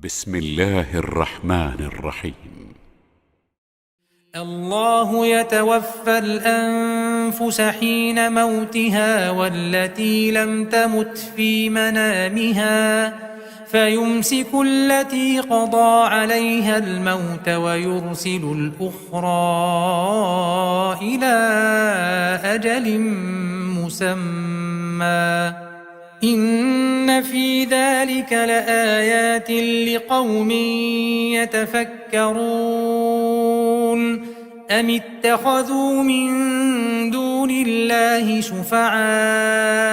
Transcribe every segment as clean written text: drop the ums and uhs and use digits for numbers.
بسم الله الرحمن الرحيم. الله يتوفى الأنفس حين موتها والتي لم تمت في منامها فيمسك التي قضى عليها الموت ويرسل الأخرى إلى أجل مسمى إن في ذلك لآيات لقوم يتفكرون أم اتخذوا من دون الله شفعاء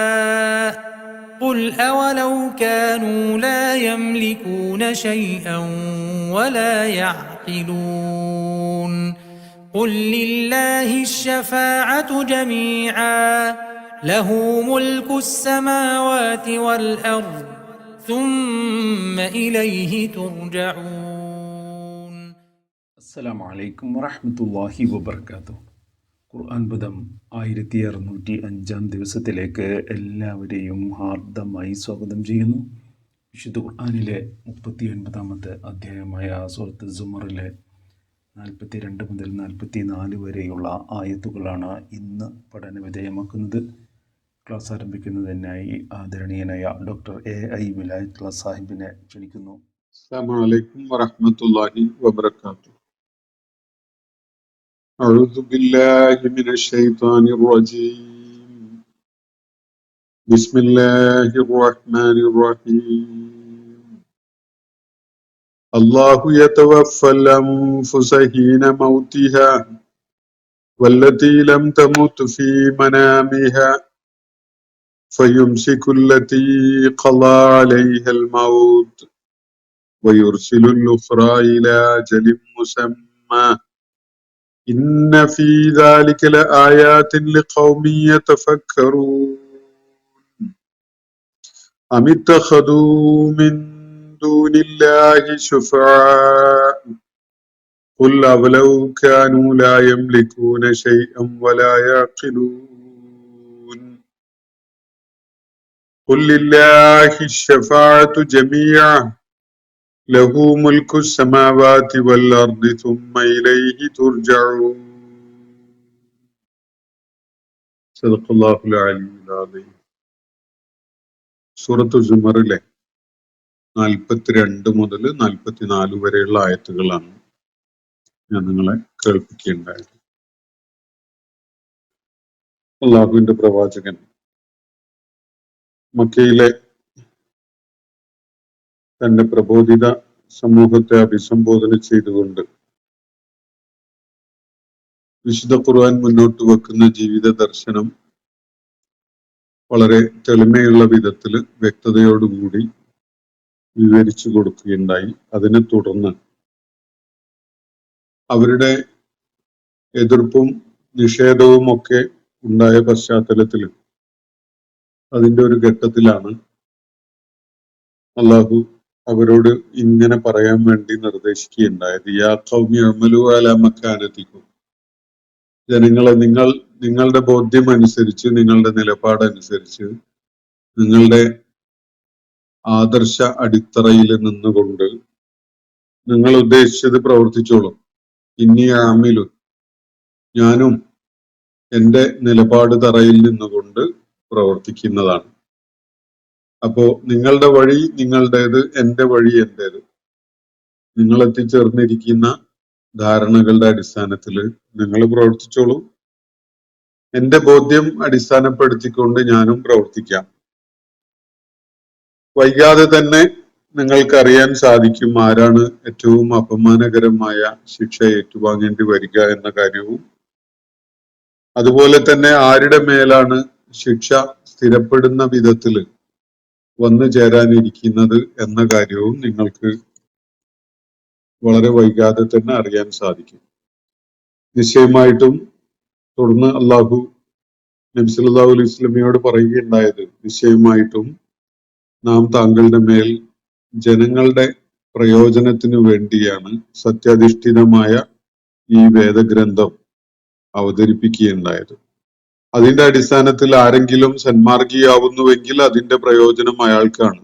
قل أولو كانوا لا يملكون شيئا ولا يعقلون قل لله الشفاعة جميعا له ملك السماوات والأرض ثم إليه ترجعون. السلام عليكم ورحمة الله وبركاته. ഖുർആൻ പദം 1605 ദിവസത്തിലേക്ക് എല്ലാവരെയും ഹാർദമായി സ്വാഗതം ചെയ്യുന്നു. വിശുദ്ധ ഖുർആനിലെ 39-ാമത്തെ അധ്യായമായ സൂറത്ത് സുമറിലെ 42 മുതൽ 44 വരെയുള്ള ആയത്തുകളാണ് ഇന്ന് പഠന വിധേയമാക്കുന്നത്. ക്ലാസ് ആരംഭിക്കുന്നതിനായി ആദരണീയനായ ഡോക്ടർ AI വിലായത്തുള്ള സാഹിബിനെ ക്ഷണിക്കുന്നു. അസ്സലാമു അലൈക്കും വറഹ്മത്തുള്ളാഹി വബറകാതുഹു. أعوذ بالله من الشيطان الرجيم. بسم الله الرحمن الرحيم. الله يتوفى الأنفس حين موتها والتي لم تمت في منامها فيمسك التي قضى عليها الموت ويرسل الأخرى إلى أجل مسمى إن في ذلك لآيات لقوم يتفكرون أم اتخذوا من دون الله شفعاء قل أولو كانوا لا يملكون شيئا ولا يعقلون قل لله الشفاعة جميعا له ملك السماوات والأرض ثم إليه ترجعون صدق الله العلي العظيم. സൂറത്ത് സുമറിലെ 42 മുതൽ 44 വരെയുള്ള ആയത്തുകളാണ് ഞാൻ നിങ്ങളെ കേൾപ്പിക്കുകയുണ്ടായത്. അള്ളാഹുവിന്റെ പ്രവാചകൻ മക്കയിലെ തന്റെ പ്രബോധിത സമൂഹത്തെ അഭിസംബോധന ചെയ്തുകൊണ്ട് വിശുദ്ധ ഖുർആൻ മുന്നോട്ട് വെക്കുന്ന ജീവിത ദർശനം വളരെ തെളിമയുള്ള വിധത്തിൽ വ്യക്തതയോടുകൂടി വിവരിച്ചു കൊടുക്കുകയുണ്ടായി. അതിനെ തുടർന്ന് അവരുടെ എതിർപ്പും നിഷേധവും ഒക്കെ ഉണ്ടായ പശ്ചാത്തലത്തിൽ അതിന്റെ ഒരു ഘട്ടത്തിലാണ് അള്ളാഹു അവരോട് ഇങ്ങനെ പറയാൻ വേണ്ടി നിർദ്ദേശിക്കുകയുണ്ടായത്. യാ ഖൗമി അമലു അലാ മക്കാനതികും, ജനങ്ങളെ നിങ്ങളുടെ ബോധ്യം അനുസരിച്ച്, നിങ്ങളുടെ നിലപാടനുസരിച്ച്, നിങ്ങളുടെ ആദർശ അടിത്തറയിൽ നിന്നുകൊണ്ട് നിങ്ങൾ ഉദ്ദേശിച്ചത് പ്രവർത്തിച്ചോളൂ. ഇന്നി ആമിലു, ഞാനും എൻ്റെ നിലപാട് തറയിൽ നിന്നുകൊണ്ട് പ്രവർത്തിക്കുന്നതാണ്. അപ്പോ നിങ്ങളുടെ വഴി നിങ്ങളുടേത്, എൻ്റെ വഴി എന്റേത്. നിങ്ങൾ എത്തിച്ചേർന്നിരിക്കുന്ന ധാരണകളുടെ അടിസ്ഥാനത്തിൽ നിങ്ങൾ പ്രവർത്തിച്ചോളൂ. എന്റെ ബോധ്യം അടിസ്ഥാനപ്പെടുത്തിക്കൊണ്ട് ഞാനും പ്രവർത്തിക്കാം. വൈകാതെ തന്നെ നിങ്ങൾക്ക് അറിയാൻ സാധിക്കും ആരാണ് ഏറ്റവും അപമാനകരമായ ശിക്ഷ ഏറ്റുവാങ്ങേണ്ടി വരിക എന്ന കാര്യവും, അതുപോലെ തന്നെ ആരുടെ മേലാണ് ശിക്ഷ സ്ഥിരപ്പെടുന്ന വിധത്തിൽ വന്നു ചേരാനിരിക്കുന്നത് എന്ന കാര്യവും നിങ്ങൾക്ക് വളരെ വൈകാതെ തന്നെ അറിയാൻ സാധിക്കും. നിശ്ചയമായിട്ടും തുടർന്ന് അള്ളാഹു നബി സല്ലല്ലാഹു അലൈഹി വസല്ലമയോട് പറയുകയുണ്ടായത്, നിശ്ചയമായിട്ടും നാം താങ്കളുടെ മേൽ ജനങ്ങളുടെ പ്രയോജനത്തിനു വേണ്ടിയാണ് സത്യാധിഷ്ഠിതമായ ഈ വേദഗ്രന്ഥം അവതരിപ്പിക്കുകയുണ്ടായത്. അതിന്റെ അടിസ്ഥാനത്തിൽ ആരെങ്കിലും സന്മാർഗിയാവുന്നുവെങ്കിൽ അതിന്റെ പ്രയോജനം അയാൾക്കാണ്.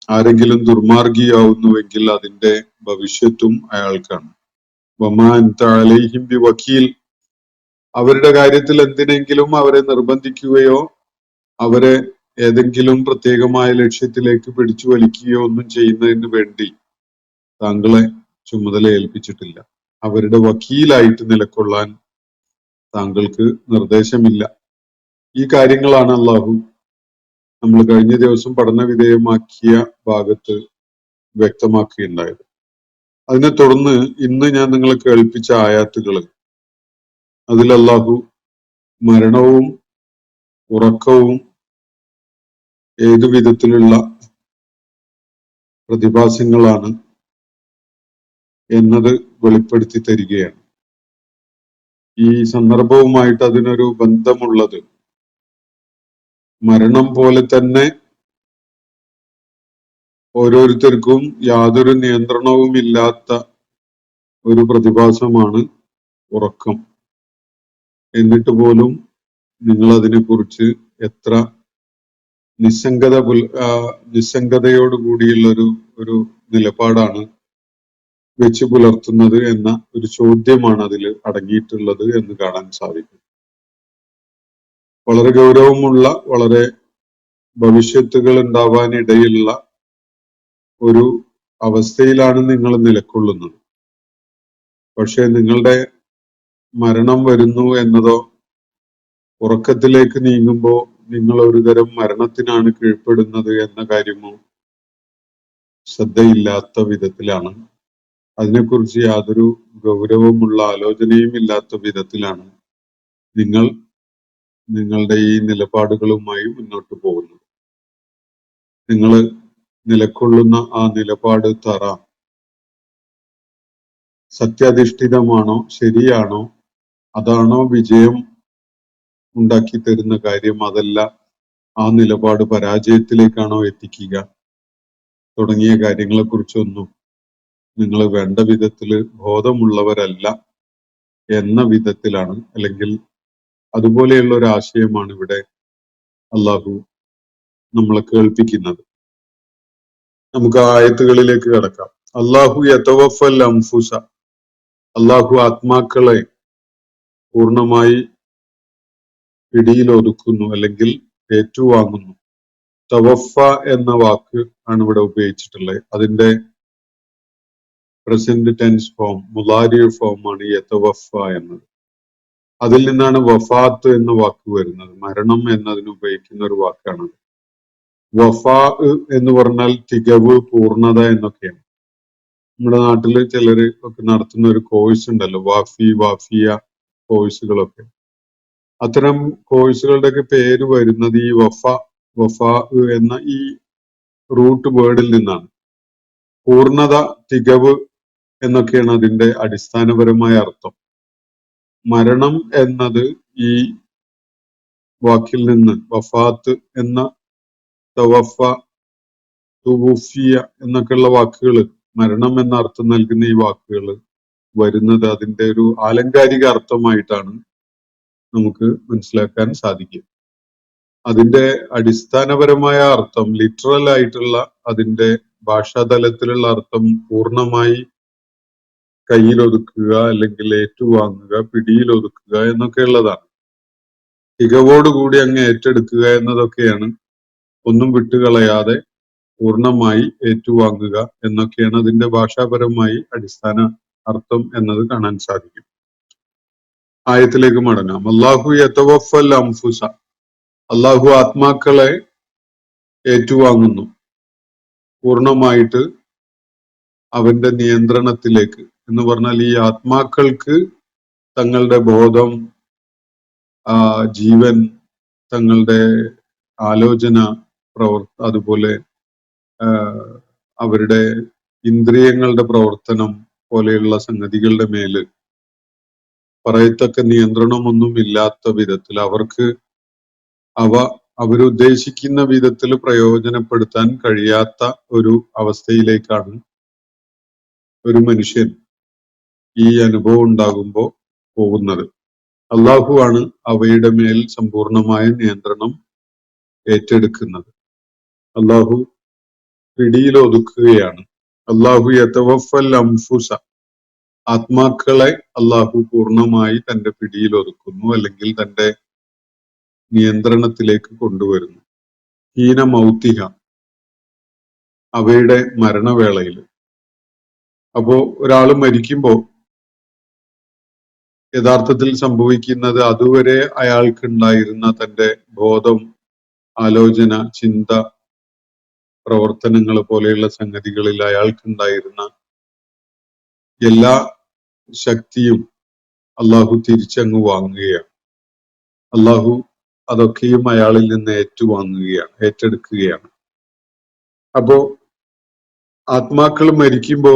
ആരെങ്കിലും ദുർമാർഗിയാവുന്നുവെങ്കിൽ അതിന്റെ ഭവിഷ്യത്തും അയാൾക്കാണ്. വമാ അൻത അലൈഹിം ബിവക്കീൽ, അവരുടെ കാര്യത്തിൽ എന്തിനെങ്കിലും അവരെ നിർബന്ധിക്കുകയോ അവരെ ഏതെങ്കിലും പ്രത്യേകമായ ലക്ഷ്യത്തിലേക്ക് പിടിച്ചു വലിക്കുകയോ ഒന്നും ചെയ്യുന്നതിന് വേണ്ടി താങ്കളെ ചുമതല ഏൽപ്പിച്ചിട്ടില്ല. അവരുടെ വക്കീലായിട്ട് നിലകൊള്ളാൻ താങ്കൾക്ക് നിർദ്ദേശമില്ല. ഈ കാര്യങ്ങളാണ് അള്ളാഹു നമ്മൾ കഴിഞ്ഞ ദിവസം പഠന വിധേയമാക്കിയ ഭാഗത്ത് വ്യക്തമാക്കുകയുണ്ടായത്. അതിനെ തുടർന്ന് ഇന്ന് ഞാൻ നിങ്ങളെ കേൾപ്പിച്ച ആയാത്തുകൾ, അതിൽ അള്ളാഹു മരണവും ഉറക്കവും ഏതു വിധത്തിലുള്ള പ്രതിഭാസങ്ങളാണ് എന്നത് വെളിപ്പെടുത്തി തരികയാണ്. ഈ സന്ദർഭവുമായിട്ട് അതിനൊരു ബന്ധമുള്ളത് മരണം പോലെ തന്നെ ഓരോരുത്തർക്കും യാതൊരു നിയന്ത്രണവുമില്ലാത്ത ഒരു പ്രതിഭാസമാണ് ഉറക്കം. എന്നിട്ട് പോലും നിങ്ങൾ അതിനെക്കുറിച്ച് എത്ര നിസ്സംഗതയോടുകൂടിയുള്ള ഒരു നിലപാടാണ് വെച്ച് പുലർത്തുന്നത് എന്ന ഒരു ചോദ്യമാണ് അതിൽ അടങ്ങിയിട്ടുള്ളത് എന്ന് കാണാൻ സാധിക്കും. വളരെ ഗൗരവമുള്ള, വളരെ ഭവിഷ്യത്തുകൾ ഉണ്ടാവാനിടയുള്ള ഒരു അവസ്ഥയിലാണ് നിങ്ങൾ നിലകൊള്ളുന്നത്. പക്ഷെ നിങ്ങളുടെ മരണം വരുന്നു എന്നതോ ഉറക്കത്തിലേക്ക് നീങ്ങുമ്പോൾ നിങ്ങൾ ഒരു തരം മരണത്തിനാണ് കീഴ്പ്പെടുന്നത് എന്ന കാര്യമോ ശ്രദ്ധയില്ലാത്ത വിധത്തിലാണ്, അതിനെക്കുറിച്ച് യാതൊരു ഗൗരവമുള്ള ആലോചനയും ഇല്ലാത്ത വിധത്തിലാണ് നിങ്ങൾ നിങ്ങളുടെ ഈ നിലപാടുകളുമായി മുന്നോട്ട് പോകുന്നത്. നിങ്ങൾ നിലകൊള്ളുന്ന ആ നിലപാട് തറ സത്യാധിഷ്ഠിതമാണോ, ശരിയാണോ, അതാണോ വിജയം ഉണ്ടാക്കി തരുന്ന കാര്യം, അതല്ല ആ നിലപാട് പരാജയത്തിലേക്കാണോ എത്തിക്കുക തുടങ്ങിയ കാര്യങ്ങളെക്കുറിച്ചൊന്നും നിങ്ങൾ വേണ്ട വിധത്തില് ബോധമുള്ളവരല്ല എന്ന വിധത്തിലാണ്, അല്ലെങ്കിൽ അതുപോലെയുള്ള ഒരു ആശയമാണ് ഇവിടെ അള്ളാഹു നമ്മളെ കേൾപ്പിക്കുന്നത്. നമുക്ക് ആ ആയത്തുകളിലേക്ക് കടക്കാം. അള്ളാഹു യതവഫൽ അൻഫുസ, അള്ളാഹു ആത്മാക്കളെ പൂർണ്ണമായി പിടിയിലൊതുക്കുന്നു അല്ലെങ്കിൽ ഏറ്റുവാങ്ങുന്നു. തവഫ എന്ന വാക്ക് ആണ് ഇവിടെ ഉപയോഗിച്ചിട്ടുള്ളത്. അതിന്റെ പ്രസന്റ് ടെൻസ് ഫോം, മുലാരി ഫോമാണ് യതവഫ എന്നത്. അതിൽ നിന്നാണ് വഫാത്ത് എന്ന വാക്ക് വരുന്നത്. മരണം എന്നതിന് ഉപയോഗിക്കുന്ന ഒരു വാക്കാണ്. വഫാ എന്ന് പറഞ്ഞാൽ തികവ്, പൂർണ്ണത എന്നൊക്കെയാണ്. നമ്മുടെ നാട്ടില് ചിലര് ഒക്കെ നടത്തുന്ന ഒരു കോഴ്സ് ഉണ്ടല്ലോ, വാഫിയ കോഴ്സുകളൊക്കെ. അത്തരം കോഴ്സുകളുടെയൊക്കെ പേര് വരുന്നത് ഈ വഫാ എന്ന ഈ റൂട്ട് വേർഡിൽ നിന്നാണ്. പൂർണ്ണത, തികവ് എന്നൊക്കെയാണ് അതിന്റെ അടിസ്ഥാനപരമായ അർത്ഥം. മരണം എന്നത് ഈ വാക്കിൽ നിന്ന് വഫാത്ത് എന്ന, തവഫ, തുവുഫിയ എന്നൊക്കെയുള്ള വാക്കുകൾ, മരണം എന്ന അർത്ഥം നൽകുന്ന ഈ വാക്കുകൾ വരുന്നത് അതിന്റെ ഒരു ആലങ്കാരിക അർത്ഥമായിട്ടാണ് നമുക്ക് മനസ്സിലാക്കാൻ സാധിക്കും. അതിന്റെ അടിസ്ഥാനപരമായ അർത്ഥം, ലിറ്ററൽ ആയിട്ടുള്ള അതിന്റെ ഭാഷാതലത്തിലുള്ള അർത്ഥം പൂർണ്ണമായി കയ്യിലൊതുക്കുക അല്ലെങ്കിൽ ഏറ്റുവാങ്ങുക, പിടിയിലൊതുക്കുക എന്നൊക്കെ ഉള്ളതാണ്. തികവോടുകൂടി അങ്ങ് ഏറ്റെടുക്കുക എന്നതൊക്കെയാണ്. ഒന്നും വിട്ടുകളയാതെ പൂർണ്ണമായി ഏറ്റുവാങ്ങുക എന്നൊക്കെയാണ് അതിന്റെ ഭാഷാപരമായി അടിസ്ഥാന അർത്ഥം എന്നത് കാണാൻ സാധിക്കും. ആയത്തിലേക്ക് മടങ്ങാം. അല്ലാഹു യതവഫൽ അൻഫുസ, അല്ലാഹു ആത്മാക്കളെ ഏറ്റുവാങ്ങുന്നു പൂർണ്ണമായിട്ട് അവന്റെ നിയന്ത്രണത്തിലേക്ക്. എന്ന് പറഞ്ഞാൽ ഈ ആത്മാക്കൾക്ക് തങ്ങളുടെ ബോധം, ജീവൻ, തങ്ങളുടെ ആലോചന, അതുപോലെ അവരുടെ ഇന്ദ്രിയങ്ങളുടെ പ്രവർത്തനം പോലെയുള്ള സംഗതികളുടെ മേല് പറയത്തക്ക നിയന്ത്രണമൊന്നും ഇല്ലാത്ത വിധത്തിൽ അവർക്ക് അവരുദ്ദേശിക്കുന്ന വിധത്തിൽ പ്രയോജനപ്പെടുത്താൻ കഴിയാത്ത ഒരു അവസ്ഥയിലേക്കാണ് ഒരു മനുഷ്യൻ ഈ അനുഭവം ഉണ്ടാകുമ്പോൾ പോകുന്നത്. അള്ളാഹു ആണ് അവയുടെ മേൽ സമ്പൂർണമായ നിയന്ത്രണം ഏറ്റെടുക്കുന്നത്. അള്ളാഹു പിടിയിൽ ഒതുക്കുകയാണ്. അല്ലാഹു യതവഫൽ അംഫുസ, ആത്മാക്കളെ അല്ലാഹു പൂർണ്ണമായി തന്റെ പിടിയിൽ ഒതുക്കുന്നു, അല്ലെങ്കിൽ തന്റെ നിയന്ത്രണത്തിലേക്ക് കൊണ്ടുവരുന്നു. ഹീന മൗത്തിഹ, അവയുടെ മരണവേളയിൽ. അപ്പോ ഒരാൾ മരിക്കുമ്പോ യഥാർത്ഥത്തിൽ സംഭവിക്കുന്നത് അതുവരെ അയാൾക്കുണ്ടായിരുന്ന തന്റെ ബോധം, ആലോചന, ചിന്ത, പ്രവർത്തനങ്ങൾ പോലെയുള്ള സംഗതികളിൽ അയാൾക്കുണ്ടായിരുന്ന എല്ലാ ശക്തിയും അള്ളാഹു തിരിച്ചങ്ങ് വാങ്ങുകയാണ്. അള്ളാഹു അതൊക്കെയും അയാളിൽ നിന്ന് ഏറ്റെടുക്കുകയാണ്. അപ്പോ ആത്മാക്കൾ മരിക്കുമ്പോ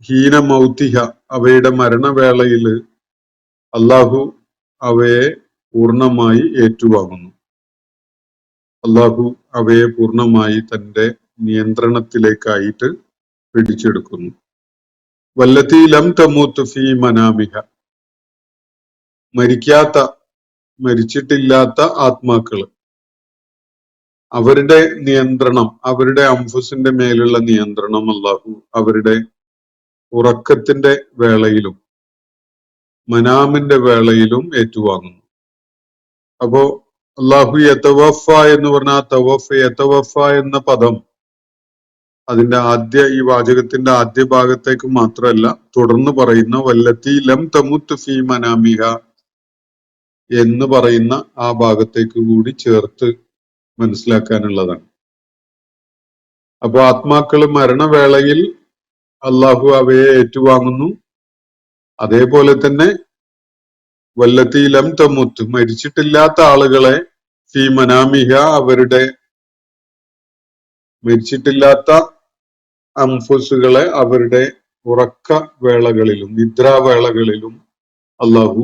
ഹീന മൗത്തിഹ, അവയുടെ മരണവേളയിൽ അള്ളാഹു അവയെ പൂർണ്ണമായി ഏറ്റുവാങ്ങുന്നു. അള്ളാഹു അവയെ പൂർണ്ണമായി തന്റെ നിയന്ത്രണത്തിലേക്കായിട്ട് പിടിച്ചെടുക്കുന്നു. വല്ലത്തി ലം തമൂത്ത് ഫീ മനാമിഹ, മരിച്ചിട്ടില്ലാത്ത ആത്മാക്കള്, അവരുടെ നിയന്ത്രണം, അവരുടെ അംഫുസിന്റെ മേലുള്ള നിയന്ത്രണം അള്ളാഹു അവരുടെ ഉറക്കത്തിന്റെ വേളയിലും മനാമിന്റെ വേളയിലും ഏറ്റുവാങ്ങുന്നു. അപ്പോ അള്ളാഹു യതവഫ എന്ന് പറഞ്ഞാൽ യതവഫ എന്ന പദം അതിന്റെ ഈ വാചകത്തിന്റെ ആദ്യ ഭാഗത്തേക്ക് മാത്രമല്ല, തുടർന്ന് പറയുന്ന വല്ലത്തി ലം തമുത്ത് ഫീ മനാമിഹ എന്ന് പറയുന്ന ആ ഭാഗത്തേക്ക് കൂടി ചേർത്ത് മനസ്സിലാക്കാനുള്ളതാണ്. അപ്പൊ ആത്മാക്കള് മരണവേളയിൽ അള്ളാഹു അവയെ ഏറ്റുവാങ്ങുന്നു. അതേപോലെ തന്നെ വല്ലത്തി ലം തമുത്ത്, മരിച്ചിട്ടില്ലാത്ത ആളുകളെ ഫീ മനാമിഹ, അവരുടെ മരിച്ചിട്ടില്ലാത്ത അംഫുസുകളെ അവരുടെ ഉറക്ക വേളകളിലും നിദ്രാവേളകളിലും അള്ളാഹു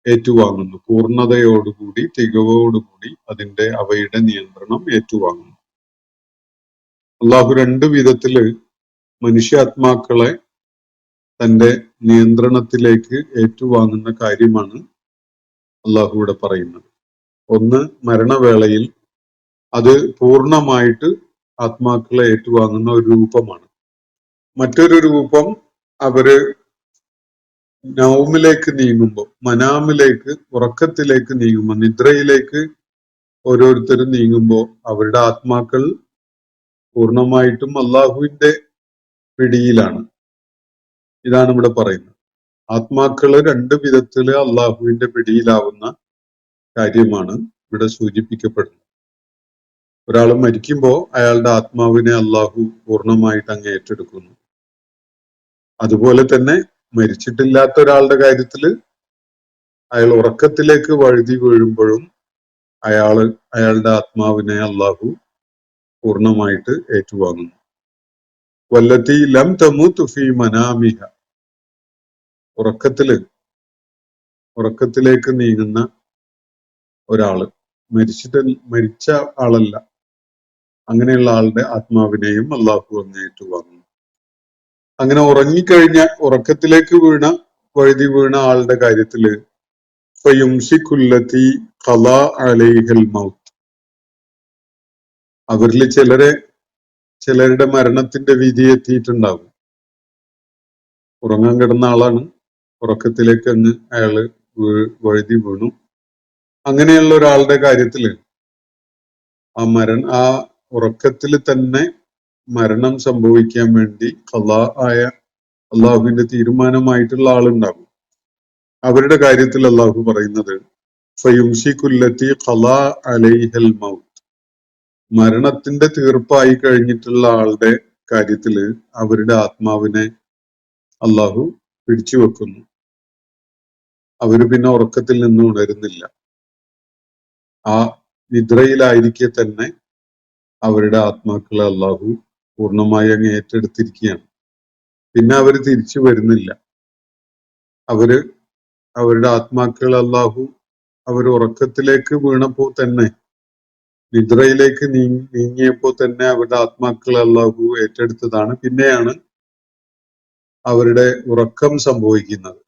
ഏറ്റുവാങ്ങുന്നു. പൂർണ്ണതയോടുകൂടി, തികവോടുകൂടി അവയുടെ നിയന്ത്രണം ഏറ്റുവാങ്ങുന്നു. അള്ളാഹു രണ്ട് വിധത്തില് മനുഷ്യാത്മാക്കളെ തന്റെ നിയന്ത്രണത്തിലേക്ക് ഏറ്റുവാങ്ങുന്ന കാര്യമാണ് അള്ളാഹു ഇവിടെ പറയുന്നത്. ഒന്ന്, മരണവേളയിൽ അത് പൂർണ്ണമായിട്ട് ആത്മാക്കളെ ഏറ്റുവാങ്ങുന്ന ഒരു രൂപമാണ്. മറ്റൊരു രൂപം അവര് നൗമിലേക്ക് നീങ്ങുമ്പോൾ, മനാമിലേക്ക്, ഉറക്കത്തിലേക്ക് നീങ്ങുമ്പോൾ, നിദ്രയിലേക്ക് ഓരോരുത്തരും നീങ്ങുമ്പോൾ അവരുടെ ആത്മാക്കൾ പൂർണ്ണമായിട്ടും അള്ളാഹുവിന്റെ പിടിയിലാണ്. ഇതാണ് ഇവിടെ പറയുന്നത്. ആത്മാക്കള് രണ്ട് വിധത്തില് അള്ളാഹുവിന്റെ പിടിയിലാവുന്ന കാര്യമാണ് ഇവിടെ സൂചിപ്പിക്കപ്പെടുന്നത്. ഒരാൾ മരിക്കുമ്പോ അയാളുടെ ആത്മാവിനെ അള്ളാഹു പൂർണ്ണമായിട്ട് അങ്ങ് ഏറ്റെടുക്കുന്നു. അതുപോലെ തന്നെ മരിച്ചിട്ടില്ലാത്ത ഒരാളുടെ കാര്യത്തില് അയാൾ ഉറക്കത്തിലേക്ക് വഴുതി വീഴുമ്പോഴും അയാളുടെ ആത്മാവിനെ അള്ളാഹു പൂർണ്ണമായിട്ട് ഏറ്റുവാങ്ങുന്നു. വല്ലത്തി ലം തമൂത്ത് ഫീ മനാമിഹ, ഉറക്കത്തിലേക്ക് നീങ്ങുന്ന ഒരാള്, മരിച്ച ആളല്ല, അങ്ങനെയുള്ള ആളുടെ ആത്മാവിനെയും അള്ളാഹു അങ്ങ് ഏറ്റുവാങ്ങുന്നു. അങ്ങനെ ഉറക്കത്തിലേക്ക് വഴുതി വീണ ആളുടെ കാര്യത്തില് ഫയുംസികുല്ലതി ഖളാ അലൈഹിൽ മൗത്ത്, അവരിൽ ചിലരുടെ മരണത്തിന്റെ വിധി എത്തിയിട്ടുണ്ടാകും. ഉറങ്ങാൻ കിടന്ന ആളാണ്, ഉറക്കത്തിലേക്ക് അങ്ങ് അയാള് വഴുതി വീണു. അങ്ങനെയുള്ള ഒരാളുടെ കാര്യത്തില് ആ ഉറക്കത്തിൽ തന്നെ മരണം സംഭവിക്കാൻ വേണ്ടി ഖളാ ആയ അള്ളാഹുവിന്റെ തീരുമാനമായിട്ടുള്ള ആളുണ്ടാകും. അവരുടെ കാര്യത്തിൽ അള്ളാഹു പറയുന്നത് ഫയുംസികുല്ലതി ഖളാ അലൈഹിൽ മൗത്ത്, മരണത്തിന്റെ തീർപ്പായി കഴിഞ്ഞിട്ടുള്ള ആളുടെ കാര്യത്തില് അവരുടെ ആത്മാവിനെ അള്ളാഹു പിടിച്ചു വെക്കുന്നു. അവര് പിന്നെ ഉറക്കത്തിൽ നിന്ന് ഉണരുന്നില്ല. ആ നിദ്രയിലായിരിക്കെ തന്നെ അവരുടെ ആത്മാക്കളെ അള്ളാഹു പൂർണ്ണമായി അങ്ങ് ഏറ്റെടുത്തിരിക്കുകയാണ്. പിന്നെ അവര് തിരിച്ചു വരുന്നില്ല. അവരുടെ ആത്മാക്കൾ അള്ളാഹു അവർ ഉറക്കത്തിലേക്ക് വീണപ്പോ തന്നെ, നിദ്രയിലേക്ക് നീങ്ങിയപ്പോ തന്നെ അവരുടെ ആത്മാക്കളെ അള്ളാഹു ഏറ്റെടുത്തതാണ്. പിന്നെയാണ് അവരുടെ ഉറക്കം സംഭവിക്കുന്നത്,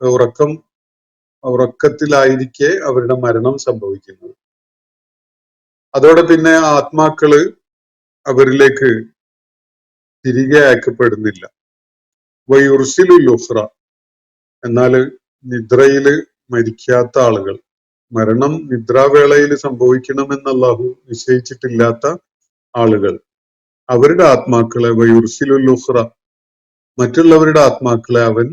ഉറക്കത്തിലായിരിക്കെ അവരുടെ മരണം സംഭവിക്കുന്നത്. അതോടെ പിന്നെ ആത്മാക്കള് അവരിലേക്ക് തിരികെ അയക്കപ്പെടുന്നില്ല. വയുർസിലുൽ ഉഖ്റ, എന്നാൽ നിദ്രയില് മരിക്കാത്ത ആളുകൾ, മരണം നിദ്രാവേളയിൽ സംഭവിക്കണമെന്ന് അല്ലാഹു നിശ്ചയിച്ചിട്ടില്ലാത്ത ആളുകൾ, അവരുടെ ആത്മാക്കളെ വയുർസിലുൽ ഉഖ്റ, മറ്റുള്ളവരുടെ ആത്മാക്കളെ അവൻ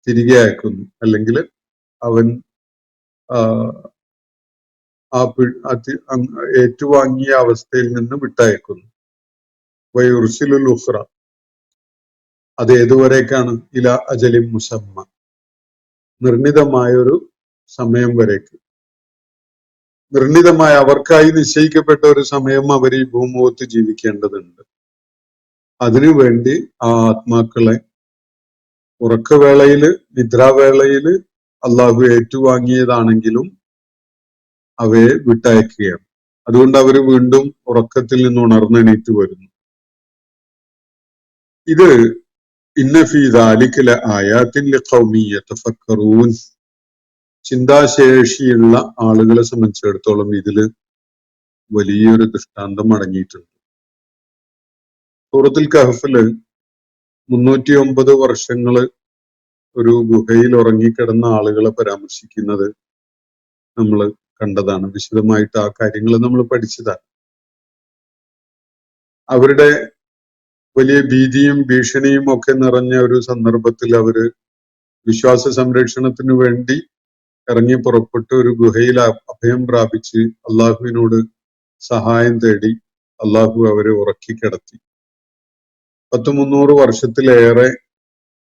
തിരികെ അയക്കുന്നു, അല്ലെങ്കിൽ അവൻ ഏറ്റുവാങ്ങിയ അവസ്ഥയിൽ നിന്ന് വിട്ടയക്കുന്നു. വയുർസിലുൽ ഉഖ്റ, അത് ഏതുവരേക്കാണ്? ഇല അജലിൻ മുസമ്മ, നിർണിതമായൊരു സമയം വരേക്ക്. നിർണിതമായ അവർക്കായി നിശ്ചയിക്കപ്പെട്ട ഒരു സമയം അവർ ഈ ഭൂമുഖത്ത് ജീവിക്കേണ്ടതുണ്ട്. അതിനുവേണ്ടി ആ ആത്മാക്കളെ ഉറക്കവേളയില്, നിദ്രാവേളയില് അള്ളാഹു ഏറ്റുവാങ്ങിയതാണെങ്കിലും അവയെ വിട്ടയക്കുകയാണ്. അതുകൊണ്ട് അവർ വീണ്ടും ഉറക്കത്തിൽ നിന്ന് ഉണർന്നെണീറ്റ് വരുന്നു. ഇത് ഇന്ന ഫീ ദാലിക ലആയാത്തിൻ ലിഖൗമി യതഫക്കറൂൻ, ചിന്താശേഷിയുള്ള ആളുകളെ സംബന്ധിച്ചിടത്തോളം ഇതില് വലിയൊരു ദൃഷ്ടാന്തം അടങ്ങിയിട്ടുണ്ട്. സൂറത്തുൽ കഹ്ഫില് 309 വർഷങ്ങള് ഒരു ഗുഹയിൽ ഉറങ്ങിക്കിടന്ന ആളുകളെ പരാമർശിക്കുന്നത് നമ്മൾ കണ്ടതാണ്. വിശദമായിട്ട് ആ കാര്യങ്ങൾ നമ്മൾ പഠിച്ചതാണ്. അവരുടെ വലിയ ഭീതിയും ഭീഷണിയും ഒക്കെ നിറഞ്ഞ ഒരു സന്ദർഭത്തിൽ അവര് വിശ്വാസ സംരക്ഷണത്തിന് വേണ്ടി ഇറങ്ങി പുറപ്പെട്ട് ഒരു ഗുഹയിൽ അഭയം പ്രാപിച്ച് അള്ളാഹുവിനോട് സഹായം തേടി അള്ളാഹു അവരെ ഉറക്കിക്കിടത്തി. 300 വർഷത്തിലേറെ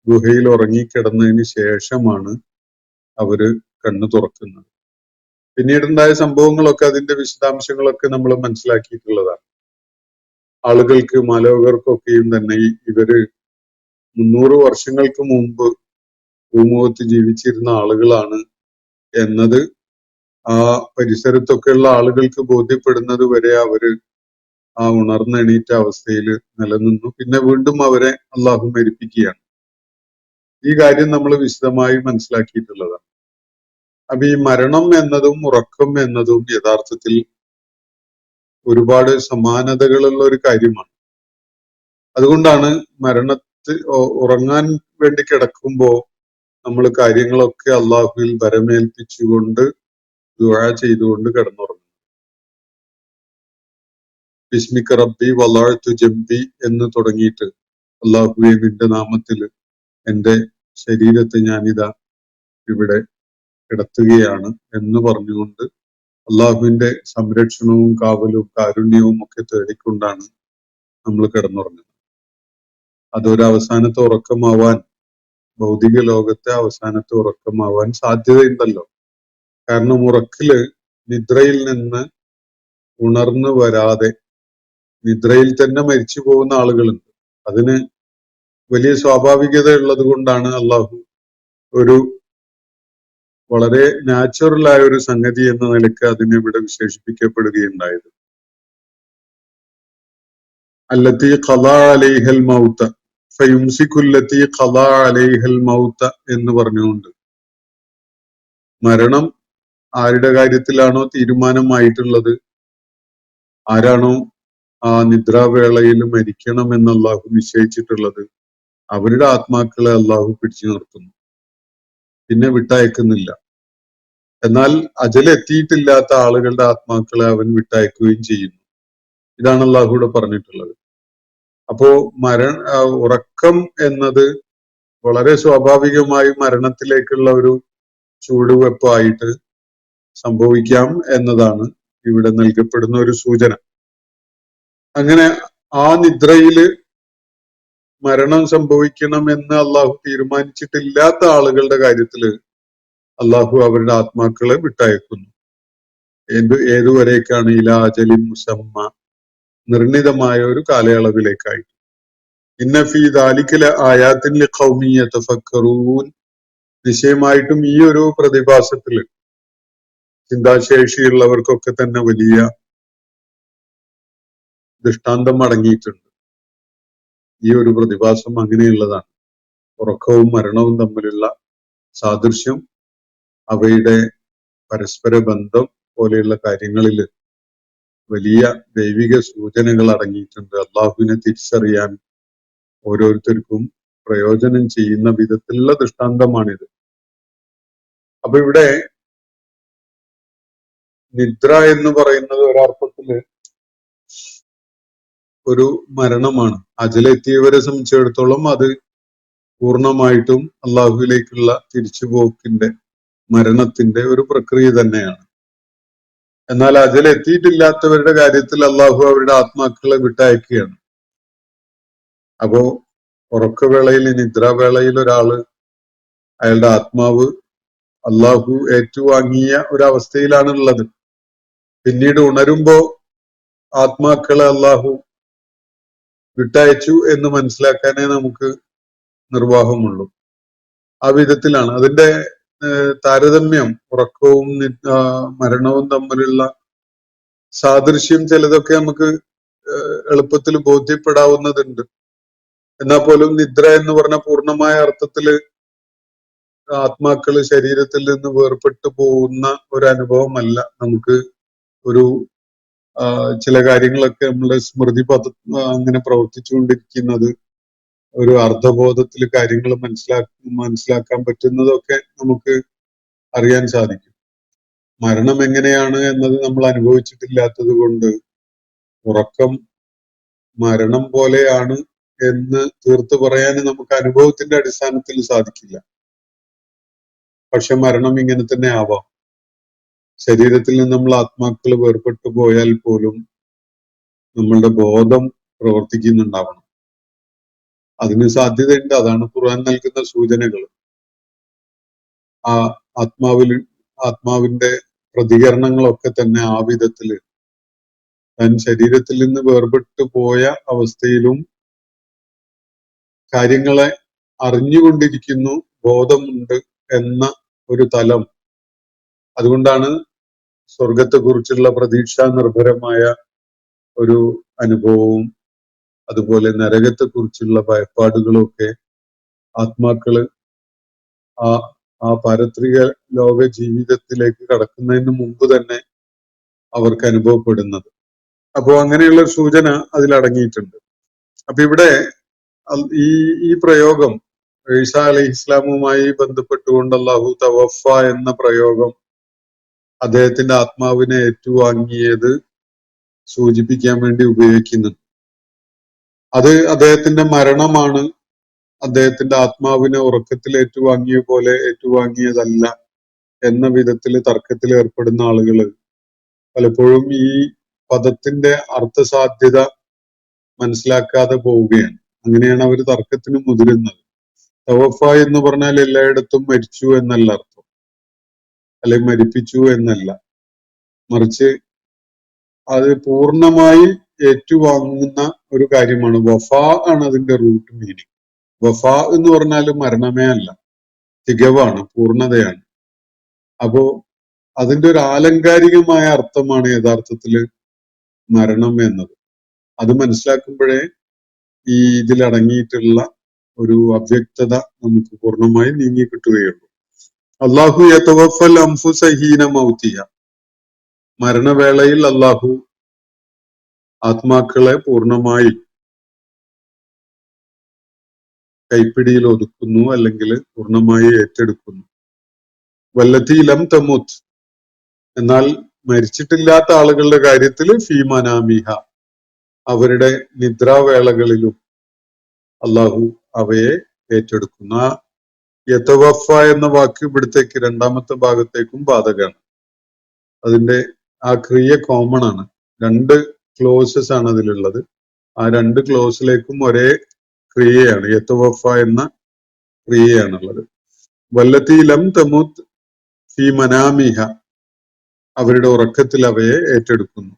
ഗുഹയിൽ ഉറങ്ങിക്കിടന്നതിന് ശേഷമാണ് അവര് കണ്ണു തുറക്കുന്നത്. പിന്നീടുണ്ടായ സംഭവങ്ങളൊക്കെ, അതിന്റെ വിശദാംശങ്ങളൊക്കെ നമ്മൾ മനസ്സിലാക്കിയിട്ടുള്ളതാണ്. ആളുകൾക്ക്, മാലോകർക്കൊക്കെയും തന്നെ ഇവര് 300 വർഷങ്ങൾക്ക് മുമ്പ് ഭൂമുഖത്ത് ജീവിച്ചിരുന്ന ആളുകളാണ് എന്നത് ആ പരിസരത്തൊക്കെയുള്ള ആളുകൾക്ക് ബോധ്യപ്പെടുന്നത് വരെ അവര് ആ ഉണർന്നെണീറ്റ അവസ്ഥയിൽ നിലനിന്നു. പിന്നെ വീണ്ടും അവരെ അള്ളാഹു മരിപ്പിക്കുകയാണ്. ഈ കാര്യം നമ്മൾ വിശദമായി മനസ്സിലാക്കിയിട്ടുള്ളതാണ്. അപ്പൊ ഈ മരണം എന്നതും ഉറക്കം എന്നതും യഥാർത്ഥത്തിൽ ഒരുപാട് സമാനതകളുള്ള ഒരു കാര്യമാണ്. അതുകൊണ്ടാണ് ഉറങ്ങാൻ വേണ്ടി കിടക്കുമ്പോ നമ്മൾ കാര്യങ്ങളൊക്കെ അള്ളാഹുവിൽ ഭരമേൽപ്പിച്ചുകൊണ്ട് ദുആ ചെയ്തുകൊണ്ട് കിടന്നുറങ്ങും. ബിസ്മിക റബ്ബി വളഅ്തു ജംബി എന്ന് തുടങ്ങിയിട്ട്, അള്ളാഹുവെ നിന്റെ നാമത്തിൽ എന്റെ ശരീരത്തെ ഞാനിതാ ഇവിടെ കിടത്തുകയാണ് എന്ന് പറഞ്ഞുകൊണ്ട് അള്ളാഹുവിന്റെ സംരക്ഷണവും കാവലും കാരുണ്യവും ഒക്കെ തേടിക്കൊണ്ടാണ് നമ്മൾ കിടന്നുറങ്ങുന്നത്. അതൊരു അവസാനത്തെ ഉറക്കമാവാൻ, ഭൗതിക ലോകത്തെ അവസാനത്തെ ഉറക്കമാവാൻ സാധ്യതയുണ്ടല്ലോ. കാരണം ഉറക്കില് നിദ്രയിൽ നിന്ന് ഉണർന്നു വരാതെ നിദ്രയിൽ തന്നെ മരിച്ചു പോകുന്ന ആളുകളുണ്ട്. അതിന് വലിയ സ്വാഭാവികത ഉള്ളത് കൊണ്ടാണ് അള്ളാഹു ഒരു വളരെ നാച്ചുറലായ ഒരു സംഗതി എന്ന നിലയ്ക്ക് അതിനെ ഇവിടെ വിശേഷിപ്പിക്കപ്പെടുകയുണ്ടായത്. അല്ലത്തി ഖളാ അലൈഹൽ മൗത ഫയുംസികുല്ലത്തി ഖളാ അലൈഹൽ മൗത എന്ന് പറഞ്ഞുകൊണ്ട്, മരണം ആരുടെ കാര്യത്തിലാണോ തീരുമാനമായിട്ടുള്ളത്, ആരാണോ ആ നിദ്രാവേളയിൽ മരിക്കണം എന്ന് അള്ളാഹു നിശ്ചയിച്ചിട്ടുള്ളത്, അവരുടെ ആത്മാക്കളെ അള്ളാഹു പിടിച്ചു നിർത്തുന്നു, പിന്നെ വിട്ടയക്കുന്നില്ല. എന്നാൽ അജലെത്തിയിട്ടില്ലാത്ത ആളുകളുടെ ആത്മാക്കളെ അവൻ വിട്ടയക്കുകയും ചെയ്യുന്നു. ഇതാണ് അള്ളാഹുവിടെ പറഞ്ഞിട്ടുള്ളത്. അപ്പോ ഉറക്കം എന്നത് വളരെ സ്വാഭാവികമായി മരണത്തിലേക്കുള്ള ഒരു ചുവടുവെപ്പായിട്ട് സംഭവിക്കാം എന്നതാണ് ഇവിടെ നൽകപ്പെടുന്ന ഒരു സൂചന. അങ്ങനെ ആ നിദ്രയില് മരണം സംഭവിക്കണമെന്ന് അള്ളാഹു തീരുമാനിച്ചിട്ടില്ലാത്ത ആളുകളുടെ കാര്യത്തില് അള്ളാഹു അവരുടെ ആത്മാക്കളെ വിട്ടയക്കുന്നു. ഏതുവരേക്കാണ്? ഇലാ അജലിൻ മുസമ്മ, നിർണിതമായ ഒരു കാലയളവിലേക്കായിട്ട്. ഇന്ന ഫീ ദാലിക ലആയാത്തിൻ ലിഖൗമി യതഫക്കറൂൻ, നിശ്ചയമായിട്ടും ഈ ഒരു പ്രതിഭാസത്തില് ചിന്താശേഷിയുള്ളവർക്കൊക്കെ തന്നെ വലിയ ദൃഷ്ടാന്തം അടങ്ങിയിട്ടുണ്ട്. ഈ ഒരു പ്രതിഭാസം അങ്ങനെയുള്ളതാണ്. ഉറക്കവും മരണവും തമ്മിലുള്ള സാദൃശ്യം, അവയുടെ പരസ്പര ബന്ധം പോലെയുള്ള കാര്യങ്ങളിൽ വലിയ ദൈവിക സൂചനകൾ അടങ്ങിയിട്ടുണ്ട്. അള്ളാഹുവിനെ തിരിച്ചറിയാൻ ഓരോരുത്തർക്കും പ്രയോജനം ചെയ്യുന്ന വിധത്തിലുള്ള ദൃഷ്ടാന്തമാണിത്. അപ്പൊ ഇവിടെ നിദ്ര എന്ന് പറയുന്നത് ഒരർത്ഥത്തില് ഒരു മരണമാണ്. അജലെത്തിയവരെ സംബന്ധിച്ചിടത്തോളം അത് പൂർണ്ണമായിട്ടും അള്ളാഹുവിലേക്കുള്ള തിരിച്ചുപോക്കിന്റെ, മരണത്തിന്റെ ഒരു പ്രക്രിയ തന്നെയാണ്. എന്നാൽ അജലെത്തിയിട്ടില്ലാത്തവരുടെ കാര്യത്തിൽ അള്ളാഹു അവരുടെ ആത്മാക്കളെ വിട്ടയക്കുകയാണ്. അപ്പോ ഉറക്കവേളയിൽ, നിദ്രാവേളയിൽ ഒരാള് അയാളുടെ ആത്മാവ് അള്ളാഹു ഏറ്റുവാങ്ങിയ ഒരവസ്ഥയിലാണ് ഉള്ളത്. പിന്നീട് ഉണരുമ്പോ ആത്മാക്കളെ അള്ളാഹു വിട്ടയച്ചു എന്ന് മനസ്സിലാക്കാനേ നമുക്ക് നിർവാഹമുള്ളൂ. ആ വിധത്തിലാണ് അതിന്റെ താരതമ്യം, ഉറക്കവും മരണവും തമ്മിലുള്ള സാദൃശ്യം ചിലതൊക്കെ നമുക്ക് എളുപ്പത്തിൽ ബോധ്യപ്പെടാവുന്നതുണ്ട്. എന്നാൽ പോലും നിദ്ര എന്ന് പറഞ്ഞ പൂർണ്ണമായ അർത്ഥത്തില് ആത്മാക്കള് ശരീരത്തിൽ നിന്ന് വേർപെട്ടു പോകുന്ന ഒരു അനുഭവമല്ല. നമുക്ക് ഒരു ചില കാര്യങ്ങളൊക്കെ നമ്മുടെ സ്മൃതി അങ്ങനെ പ്രവർത്തിച്ചുകൊണ്ടിരിക്കുന്നത്, ഒരു അർദ്ധബോധത്തിൽ കാര്യങ്ങൾ മനസ്സിലാക്കാൻ പറ്റുന്നതൊക്കെ നമുക്ക് അറിയാൻ സാധിക്കും. മരണം എങ്ങനെയാണ് എന്നത് നമ്മൾ അനുഭവിച്ചിട്ടില്ലാത്തത് കൊണ്ട് ഉറക്കം മരണം പോലെയാണ് എന്ന് തീർത്ത് പറയാൻ നമുക്ക് അനുഭവത്തിന്റെ അടിസ്ഥാനത്തിൽ സാധിക്കില്ല. പക്ഷെ മരണം ഇങ്ങനെ തന്നെ ആവാം. ശരീരത്തിൽ നിന്ന് നമ്മൾ ആത്മാക്കൾ വേർപെട്ടു പോയാൽ പോലും നമ്മളുടെ ബോധം പ്രവർത്തിക്കുന്നുണ്ടാവണം. അതിന് സാധ്യതയുണ്ട്. അതാണ് ഖുർആൻ നൽകുന്ന സൂചനകൾ. ആ ആത്മാവിന്റെ പ്രതികരണങ്ങളൊക്കെ തന്നെ ആ വിധത്തില് താൻ ശരീരത്തിൽ നിന്ന് വേർപെട്ടു പോയ അവസ്ഥയിലും കാര്യങ്ങളെ അറിഞ്ഞുകൊണ്ടിരിക്കുന്നു, ബോധമുണ്ട് എന്ന ഒരു തലം. അതുകൊണ്ടാണ് സ്വർഗത്തെക്കുറിച്ചുള്ള പ്രതീക്ഷാ നിർഭരമായ ഒരു അനുഭവവും അതുപോലെ നരകത്തെക്കുറിച്ചുള്ള ഭയപ്പാടുകളും ഒക്കെ ആത്മാക്കള് ആ പാരത്രിക ലോക ജീവിതത്തിലേക്ക് കടക്കുന്നതിന് മുമ്പ് തന്നെ അവർക്ക് അനുഭവപ്പെടുന്നത്. അപ്പോ അങ്ങനെയുള്ള സൂചന അതിലടങ്ങിയിട്ടുണ്ട്. അപ്പൊ ഇവിടെ ഈ പ്രയോഗം ഈസാ അലൈഹി ഇസ്ലാമുമായി ബന്ധപ്പെട്ടുകൊണ്ട് അല്ലാഹു തവഫ എന്ന പ്രയോഗം അദ്ദേഹത്തിന്റെ ആത്മാവിനെ ഏറ്റുവാങ്ങിയത് സൂചിപ്പിക്കാൻ വേണ്ടി ഉപയോഗിക്കുന്നുണ്ട്. അത് അദ്ദേഹത്തിന്റെ മരണമാണ്. അദ്ദേഹത്തിന്റെ ആത്മാവിനെ ഉറക്കത്തിൽ ഏറ്റുവാങ്ങിയ പോലെ ഏറ്റുവാങ്ങിയതല്ല എന്ന വിധത്തിൽ തർക്കത്തിൽ ഏർപ്പെടുന്ന ആളുകള് പലപ്പോഴും ഈ പദത്തിന്റെ അർത്ഥസാധ്യത മനസ്സിലാക്കാതെ പോവുകയാണ്. അങ്ങനെയാണ് അവർ തർക്കത്തിന് മുതിരുന്നത്. തവഫ എന്ന് പറഞ്ഞാൽ എല്ലായിടത്തും മരിച്ചു എന്നല്ല അർത്ഥം, അല്ലെങ്കിൽ മരിപ്പിച്ചു എന്നല്ല. മറിച്ച് അത് പൂർണ്ണമായി ഏറ്റുവാങ്ങുന്ന ഒരു കാര്യമാണ്. വഫ ആണ് അതിന്റെ റൂട്ട് മീനിങ്. വഫ എന്ന് പറഞ്ഞാൽ മരണമേ അല്ല, തികവാണ്, പൂർണ്ണതയാണ്. അപ്പോ അതിന്റെ ഒരു ആലങ്കാരികമായ അർത്ഥമാണ് യഥാർത്ഥത്തില് മരണം എന്നത്. അത് മനസ്സിലാക്കുമ്പോഴേ ഈ ഇതിലടങ്ങിയിട്ടുള്ള ഒരു അവ്യക്തത നമുക്ക് പൂർണ്ണമായി നീങ്ങി കിട്ടുകയുള്ളൂ. അള്ളാഹു യതവഫൽ അൻഫുസ ഹീന മൗതിഹ, മരണവേളയിൽ അള്ളാഹു ആത്മാക്കളെ പൂർണ്ണമായി കൈപ്പിടിയിൽ ഒതുക്കുന്നു, അല്ലെങ്കിൽ പൂർണ്ണമായി ഏറ്റെടുക്കുന്നു. വല്ലത്തി ലം തമുത്ത്, എന്നാൽ മരിച്ചിട്ടില്ലാത്ത ആളുകളുടെ കാര്യത്തിൽ ഫീ മനാമിഹ, അവരുടെ നിദ്രാവേളകളിലും അള്ളാഹു അവയെ ഏറ്റെടുക്കുന്ന യതവഫ എന്ന വാക്ക് ഇവിടത്തേക്ക് രണ്ടാമത്തെ ഭാഗത്തേക്കും ബാധകമാണ്. അതിന്റെ ആ ക്രിയ കോമൺ ആണ്. രണ്ട് ക്ലോസസ് ആണ് അതിലുള്ളത്. ആ രണ്ട് ക്ലോസിലേക്കും ഒരേ ക്രിയയാണ്, യതവഫ എന്ന ക്രിയയാണുള്ളത്. വല്ലത്തി ലം തമുത്ത് ഫീ മനാമിഹ, അവരുടെ ഉറക്കത്തിൽ അവയെ ഏറ്റെടുക്കുന്നു.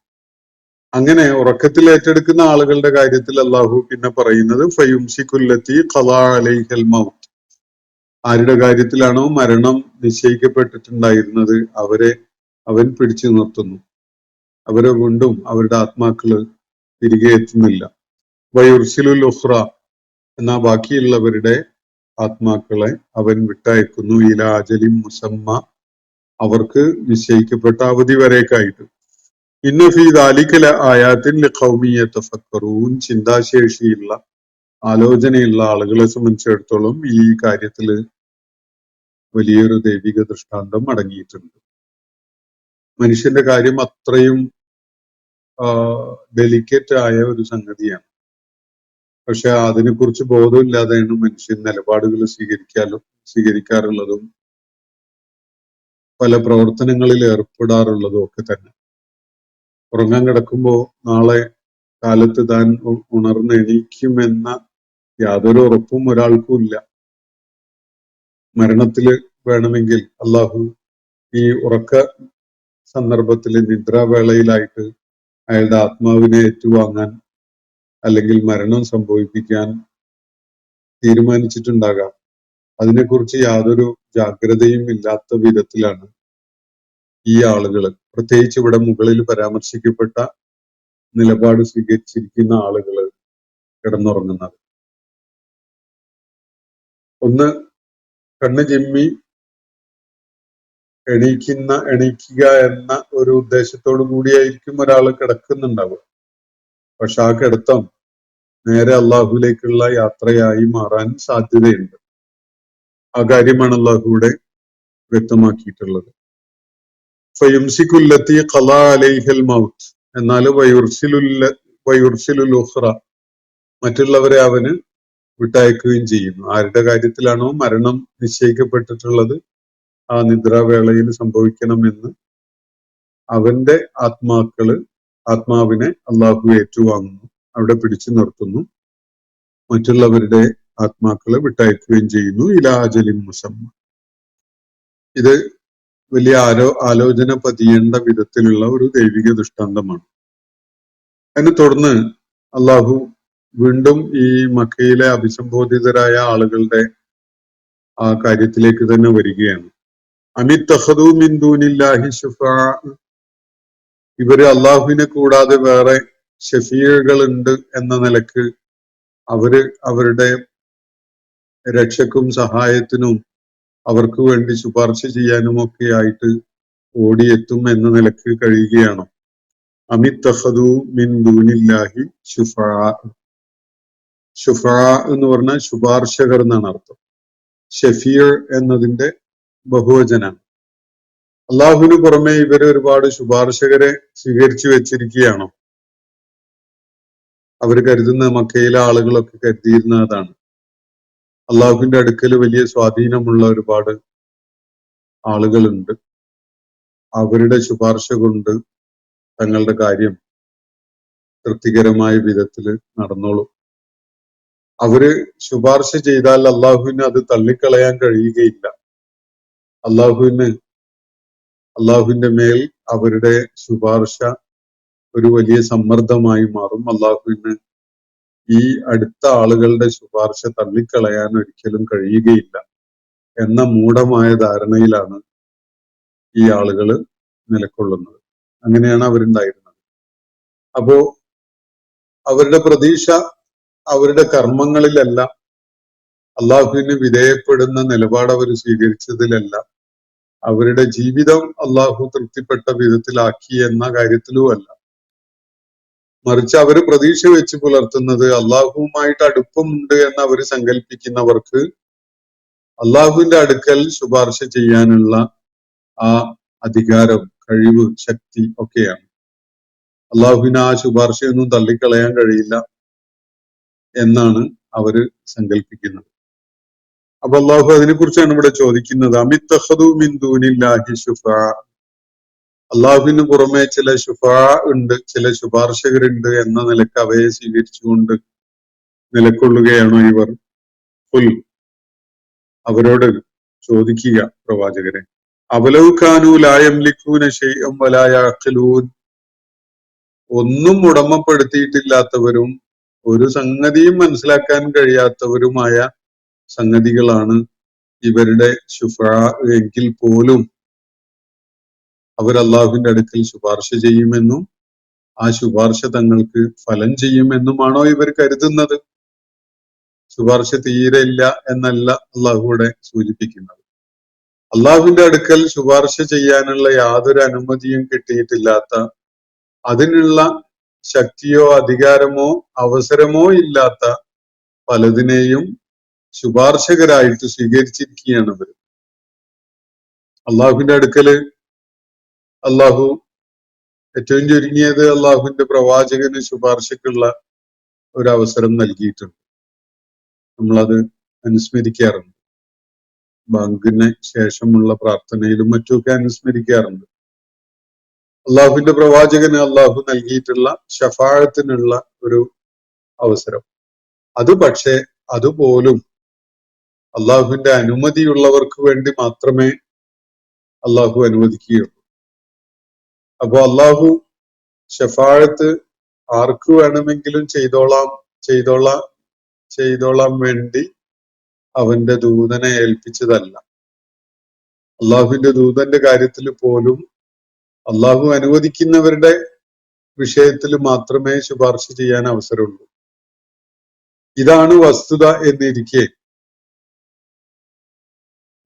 അങ്ങനെ ഉറക്കത്തിൽ ഏറ്റെടുക്കുന്ന ആളുകളുടെ കാര്യത്തിൽ അള്ളാഹു പിന്നെ പറയുന്നത് ഫയുംസികുല്ലത്തി ഖളാ അലൈഹൽ മൗത്ത്, ആരുടെ കാര്യത്തിലാണോ മരണം നിശ്ചയിക്കപ്പെട്ടിട്ടുണ്ടായിരുന്നത് അവരെ അവൻ പിടിച്ചു നിർത്തുന്നു. അവരെ കൊണ്ടും അവരുടെ ആത്മാക്കള് തിരികെ എത്തുന്നില്ല. വയുർസിലുൽ ഉഖ്റ, എന്നാ ബാക്കിയുള്ളവരുടെ ആത്മാക്കളെ അവൻ വിട്ടയക്കുന്നു. ഇലാ അജലിൻ മുസമ്മ, അവർക്ക് നിശ്ചയിക്കപ്പെട്ട അവധി വരേക്കായിട്ട്. ഇന്ന ഫീ ദാലിക ലആയാത്തിൻ ലിഖൗമി യതഫക്കറൂൻ. ചിന്താശേഷിയുള്ള ആലോചനയുള്ള ആളുകളെ സംബന്ധിച്ചിടത്തോളം ഈ കാര്യത്തിൽ വലിയൊരു ദൈവിക ദൃഷ്ടാന്തം അടങ്ങിയിട്ടുണ്ട്. മനുഷ്യന്റെ കാര്യം അത്രയും ഡെലിക്കേറ്റ് ആയ ഒരു സംഗതിയാണ്. പക്ഷെ അതിനെക്കുറിച്ച് ബോധമില്ലാതെയാണ് മനുഷ്യൻ നിലപാടുകൾ സ്വീകരിക്കാറുള്ളതും പല പ്രവർത്തനങ്ങളിൽ ഏർപ്പെടാറുള്ളതും ഒക്കെ തന്നെ. ഉറങ്ങാൻ കിടക്കുമ്പോ നാളെ കാലത്ത് താൻ ഉണർന്ന് എണീക്കുമെന്ന യാതൊരു ഉറപ്പും ഒരാൾക്കും ഇല്ല. മരണത്തില് വേണമെങ്കിൽ അള്ളാഹു ഈ ഉറക്ക സന്ദർഭത്തില് നിദ്രാവേളയിലായിട്ട് അയാളുടെ ആത്മാവിനെ ഏറ്റുവാങ്ങാൻ അല്ലെങ്കിൽ മരണം സംഭവിപ്പിക്കാൻ തീരുമാനിച്ചിട്ടുണ്ടാകാം. അതിനെക്കുറിച്ച് യാതൊരു ജാഗ്രതയും ഇല്ലാത്ത വിധത്തിലാണ് ഈ ആളുകൾ, പ്രത്യേകിച്ച് ഇവിടെ മുകളിൽ പരാമർശിക്കപ്പെട്ട നിലപാട് സ്വീകരിച്ചിരിക്കുന്ന ആളുകൾ കിടന്നുറങ്ങുന്നത്. ഒന്ന് കണ്ണ് ചിമ്മി എണീക്കുക എന്ന ഒരു ഉദ്ദേശത്തോടു കൂടിയായിരിക്കും ഒരാൾ കിടക്കുന്നുണ്ടാവുക. പക്ഷെ ആ കിടത്തം നേരെ അള്ളാഹുലേക്കുള്ള യാത്രയായി മാറാൻ സാധ്യതയുണ്ട്. ആ കാര്യമാണ് അള്ളാഹുവിടെ വ്യക്തമാക്കിയിട്ടുള്ളത്. ഫയുംസിക്കുല്ലത്തി ഖളാ അലൈഹൽ മൗത്ത്, എന്നാൽ വയുർസിലുൽ ഉഖ്റ, മറ്റുള്ളവരെ അവന് വിട്ടയക്കുകയും ചെയ്യുന്നു. ആരുടെ കാര്യത്തിലാണോ മരണം നിശ്ചയിക്കപ്പെട്ടിട്ടുള്ളത് ആ നിദ്രാവേളയിൽ സംഭവിക്കണമെന്ന് അവന്റെ ആത്മാവിനെ അള്ളാഹു ഏറ്റുവാങ്ങുന്നു, അവിടെ പിടിച്ചു നിർത്തുന്നു. മറ്റുള്ളവരുടെ ആത്മാക്കളെ വിട്ടയക്കുകയും ചെയ്യുന്നു. ഇലാ അജലിൻ മുസമ്മ. ഇത് വലിയ ആലോചന പതിയേണ്ട വിധത്തിലുള്ള ഒരു ദൈവിക ദൃഷ്ടാന്തമാണ്. അതിനെ തുടർന്ന് അള്ളാഹു വീണ്ടും ഈ മക്കയിലെ അഭിസംബോധിതരായ ആളുകളുടെ ആ കാര്യത്തിലേക്ക് തന്നെ വരികയാണ്. അമിത്തഖദൂ മിൻ ദൂനില്ലാഹി ശുഫാ, ഇവര് അള്ളാഹുവിനെ കൂടാതെ വേറെ ഷഫീഉകൾ ഉണ്ട് എന്ന നിലക്ക് അവരുടെ രക്ഷക്കും സഹായത്തിനും അവർക്ക് വേണ്ടി ശുപാർശ ചെയ്യാനും ഒക്കെ ആയിട്ട് ഓടിയെത്തും എന്ന നിലക്ക് കഴിയുകയാണോ? അമിത്തഖദൂ മിൻ ദൂനില്ലാഹി ശുഫാ. ശുഫാ എന്ന് പറഞ്ഞാൽ ശുപാർശകർ എന്നാണ് അർത്ഥം. ഷഫീർ എന്നതിന്റെ ബഹുവചനാണ്. അള്ളാഹുവിന് പുറമെ ഇവര് ഒരുപാട് ശുപാർശകരെ സ്വീകരിച്ചു വെച്ചിരിക്കുകയാണോ? അവർ കരുതുന്ന, മക്കയിലെ ആളുകളൊക്കെ കരുതിയിരുന്ന അതാണ്. അള്ളാഹുവിന്റെ അടുക്കൽ വലിയ സ്വാധീനമുള്ള ഒരുപാട് ആളുകളുണ്ട്, അവരുടെ ശുപാർശ കൊണ്ട് തങ്ങളുടെ കാര്യം തൃപ്തികരമായ വിധത്തിൽ നടന്നോളും. അവര് ശുപാർശ ചെയ്താൽ അള്ളാഹുവിന് അത് തള്ളിക്കളയാൻ കഴിയുകയില്ല. അള്ളാഹുവിന്റെ മേൽ അവരുടെ ശുപാർശ ഒരു വലിയ സമ്മർദ്ദമായി മാറും. അള്ളാഹുവിന് ഈ അടുത്ത ആളുകളുടെ ശുപാർശ തള്ളിക്കളയാൻ ഒരിക്കലും കഴിയുകയില്ല എന്ന മൂഢമായ ധാരണയിലാണ് ഈ ആളുകൾ നിലകൊള്ളുന്നത്. അങ്ങനെയാണ് അവരുണ്ടായിരുന്നത്. അപ്പോ അവരുടെ പ്രതീക്ഷ അവരുടെ കർമ്മങ്ങളിലല്ല, അള്ളാഹുവിന് വിധേയപ്പെടുന്ന നിലപാട് അവർ സ്വീകരിച്ചതിലല്ല, അവരുടെ ജീവിതം അള്ളാഹു തൃപ്തിപ്പെട്ട വിധത്തിലാക്കി എന്ന കാര്യത്തിലുമല്ല. മറിച്ച് അവര് പ്രതീക്ഷ വെച്ച് പുലർത്തുന്നത് അള്ളാഹുവുമായിട്ട് അടുപ്പമുണ്ട് എന്ന് അവർ സങ്കല്പിക്കുന്നവർക്ക് അള്ളാഹുവിന്റെ അടുക്കൽ ശുപാർശ ചെയ്യാനുള്ള ആ അധികാരം, കഴിവ്, ശക്തി ഒക്കെയാണ്. അള്ളാഹുവിന് ആ ശുപാർശയൊന്നും തള്ളിക്കളയാൻ കഴിയില്ല എന്നാണ് അവര് സങ്കല്പിക്കുന്നത്. അപ്പൊ അള്ളാഹു അതിനെക്കുറിച്ചാണ് ഇവിടെ ചോദിക്കുന്നത്. അമിത്തഖദൂ മിൻ ദൂനില്ലാഹി ശുഫാ, അള്ളാഹുവിന് പുറമെ ചില ശുഫാ ഉണ്ട്, ചില ശുപാർശകരുണ്ട് എന്ന നിലക്ക് അവയെ സ്വീകരിച്ചുകൊണ്ട് നിലകൊള്ളുകയാണോ ഇവർ? ഖുൽ, അവരോട് ചോദിക്കുക പ്രവാചകരെ, അവലൗ കാനൂ ലാ യംലികൂന ശൈഅൻ വലാ യഅഖിലൂൻ, ഒന്നും ഉടമപ്പെടുത്തിയിട്ടില്ലാത്തവരും ഒരു സംഗതിയും മനസ്സിലാക്കാൻ കഴിയാത്തവരുമായ സംഗതികളാണ് ഇവരുടെ ശുഫാ എങ്കിൽ പോലും അവർ അള്ളാഹുവിന്റെ അടുക്കൽ ശുപാർശ ചെയ്യുമെന്നും ആ ശുപാർശ തങ്ങൾക്ക് ഫലം ചെയ്യുമെന്നുമാണോ ഇവർ കരുതുന്നത്? ശുപാർശ തീരെ ഇല്ല എന്നല്ല അള്ളാഹുവിടെ സൂചിപ്പിക്കുന്നത്. അള്ളാഹുവിന്റെ അടുക്കൽ ശുപാർശ ചെയ്യാനുള്ള യാതൊരു അനുമതിയും കിട്ടിയിട്ടില്ലാത്ത അതിനുള്ള ശക്തിയോ അധികാരമോ അവസരമോ ഇല്ലാത്ത പലതിനെയും ശുപാർശകരായിട്ട് സ്വീകരിച്ചിരിക്കുകയാണ് ഇവർ. അള്ളാഹുവിന്റെ അടുക്കല് അള്ളാഹു ഏറ്റവും ചുരുങ്ങിയത് അള്ളാഹുവിന്റെ പ്രവാചകന് ശുപാർശക്കുള്ള ഒരു അവസരം നൽകിയിട്ടുണ്ട്. നമ്മളത് അനുസ്മരിക്കാറുണ്ട്. ബാങ്കിന് ശേഷമുള്ള പ്രാർത്ഥനയിലും മറ്റുമൊക്കെ അനുസ്മരിക്കാറുണ്ട്. അള്ളാഹുവിന്റെ പ്രവാചകന് അള്ളാഹു നൽകിയിട്ടുള്ള ശഫാഅത്തിനുള്ള ഒരു അവസരം. അത് പക്ഷേ അതുപോലും അള്ളാഹുവിന്റെ അനുമതിയുള്ളവർക്ക് വേണ്ടി മാത്രമേ അള്ളാഹു അനുവദിക്കുകയുള്ളൂ. അപ്പോ അള്ളാഹു ശഫാഅത്ത് ആർക്ക് വേണമെങ്കിലും ചെയ്തോളാം വേണ്ടി അവന്റെ ദൂതനെ ഏൽപ്പിച്ചതല്ല. അള്ളാഹുവിന്റെ ദൂതന്റെ കാര്യത്തിൽ പോലും അള്ളാഹു അനുവദിക്കുന്നവരുടെ വിഷയത്തിൽ മാത്രമേ ശുപാർശ ചെയ്യാൻ അവസരമുള്ളൂ. ഇതാണ് വസ്തുത എന്നിരിക്കെ